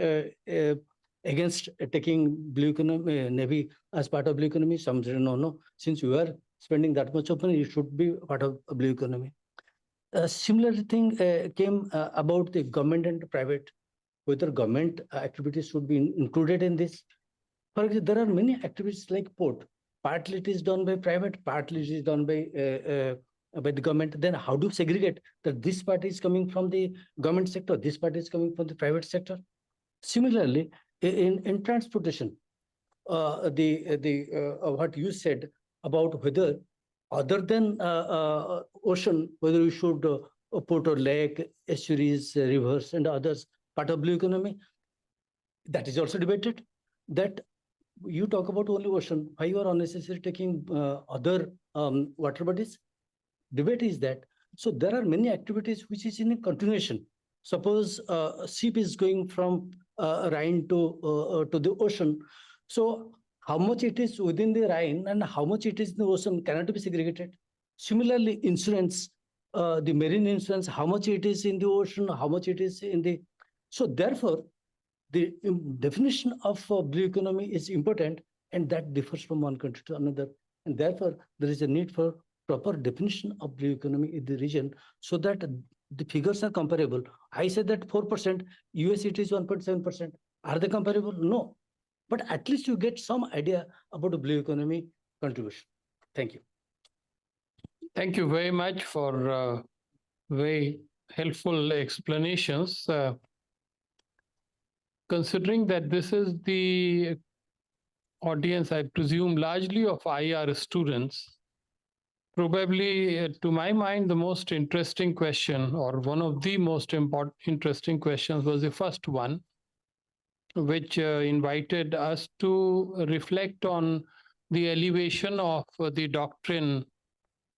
against taking blue economy Navy as part of blue economy. Some say no. Since you are spending that much of money, you should be part of a blue economy. A similar thing came about the government and private, whether government activities should be included in this. For example, there are many activities like port. Partly it is done by private, partly it is done by the government. Then how do you segregate that this part is coming from the government sector, this part is coming from the private sector? Similarly, in transportation, what you said about whether other than ocean, whether we should port or lake, estuaries, rivers, and others part of blue economy, that is also debated. That you talk about only ocean, why you are unnecessarily taking other water bodies? Debate is that. So there are many activities which is in a continuation. Suppose a ship is going from Rhine to the ocean. So how much it is within the Rhine and how much it is in the ocean cannot be segregated. Similarly, insurance, the marine insurance, how much it is in the ocean, how much it is in the. So therefore, the definition of blue economy is important, and that differs from one country to another. And therefore, there is a need for proper definition of blue economy in the region so that the figures are comparable. I said that 4%, US it is 1.7%. Are they comparable? No. But at least you get some idea about the blue economy contribution. Thank you. Thank you very much for very helpful explanations. Considering that this is the audience, I presume, largely of IR students, probably, to my mind, the most interesting question, or one of the most interesting questions, was the first one, which invited us to reflect on the elevation of the doctrine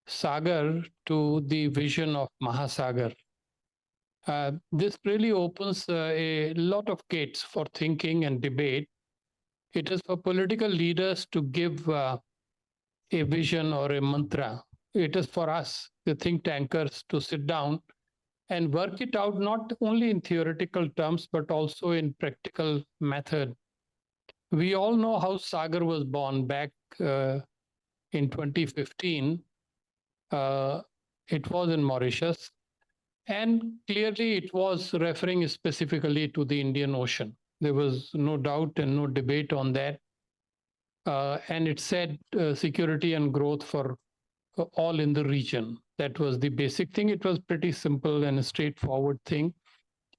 Sagar to the vision of Mahasagar. This really opens a lot of gates for thinking and debate. It is for political leaders to give a vision or a mantra. It is for us, the think tankers, to sit down and work it out, not only in theoretical terms, but also in practical method. We all know how Sagar was born back in 2015. It was in Mauritius. And clearly, it was referring specifically to the Indian Ocean. There was no doubt and no debate on that. And it said security and growth for all in the region. That was the basic thing. It was pretty simple and a straightforward thing.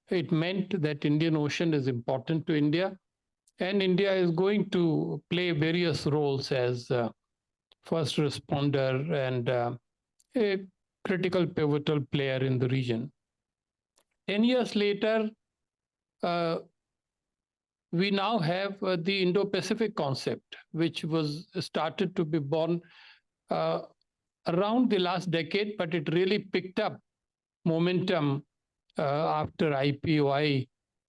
It meant that Indian Ocean is important to India, and India is going to play various roles as first responder and a critical pivotal player in the region. 10 years later, we now have the Indo-Pacific concept, which was started to be born around the last decade, but it really picked up momentum after IPOI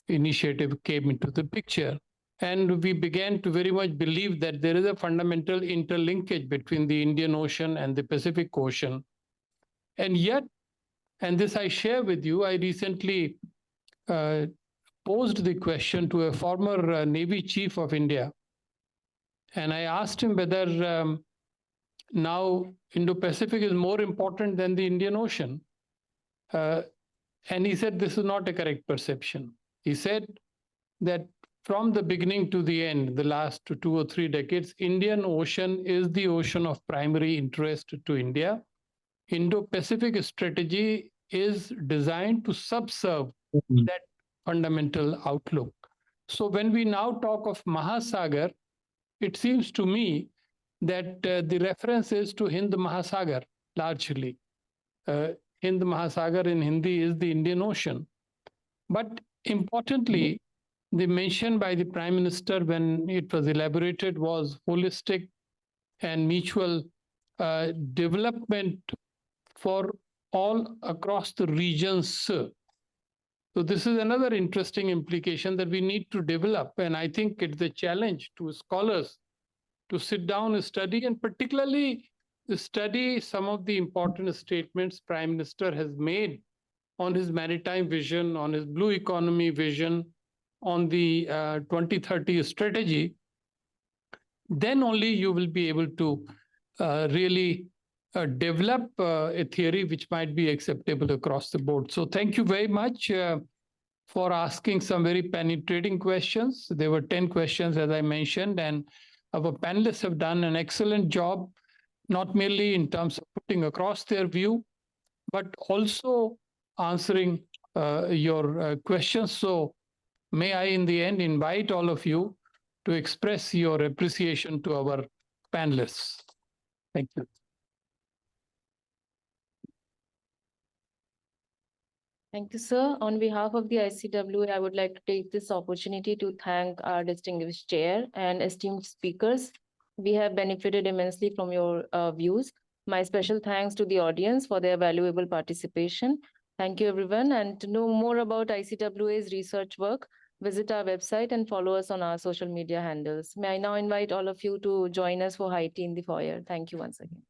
initiative came into the picture. And we began to very much believe that there is a fundamental interlinkage between the Indian Ocean and the Pacific Ocean. And yet, and this I share with you, I recently posed the question to a former Navy chief of India. And I asked him whether now Indo-Pacific is more important than the Indian Ocean. And he said, this is not a correct perception. He said that from the beginning to the end, the last 2 or 3 decades, Indian Ocean is the ocean of primary interest to India. Indo-Pacific strategy is designed to subserve that fundamental outlook. So when we now talk of Mahasagar, it seems to me that the reference is to Hind Mahasagar largely. Hind Mahasagar in Hindi is the Indian Ocean. But importantly, the mention by the Prime Minister when it was elaborated was holistic and mutual development for all across the regions. So this is another interesting implication that we need to develop. And I think it's a challenge to scholars to sit down and study, and particularly study some of the important statements Prime Minister has made on his maritime vision, on his blue economy vision, on the 2030 strategy. Then only you will be able to really develop a theory which might be acceptable across the board. So thank you very much for asking some very penetrating questions. There were 10 questions, as I mentioned, and our panelists have done an excellent job, not merely in terms of putting across their view, but also answering your questions. So may I, in the end, invite all of you to express your appreciation to our panelists. Thank you. Thank you, sir. On behalf of the ICWA, I would like to take this opportunity to thank our distinguished chair and esteemed speakers. We have benefited immensely from your views. My special thanks to the audience for their valuable participation. Thank you, everyone. And to know more about ICWA's research work, visit our website and follow us on our social media handles. May I now invite all of you to join us for high tea in the foyer. Thank you once again.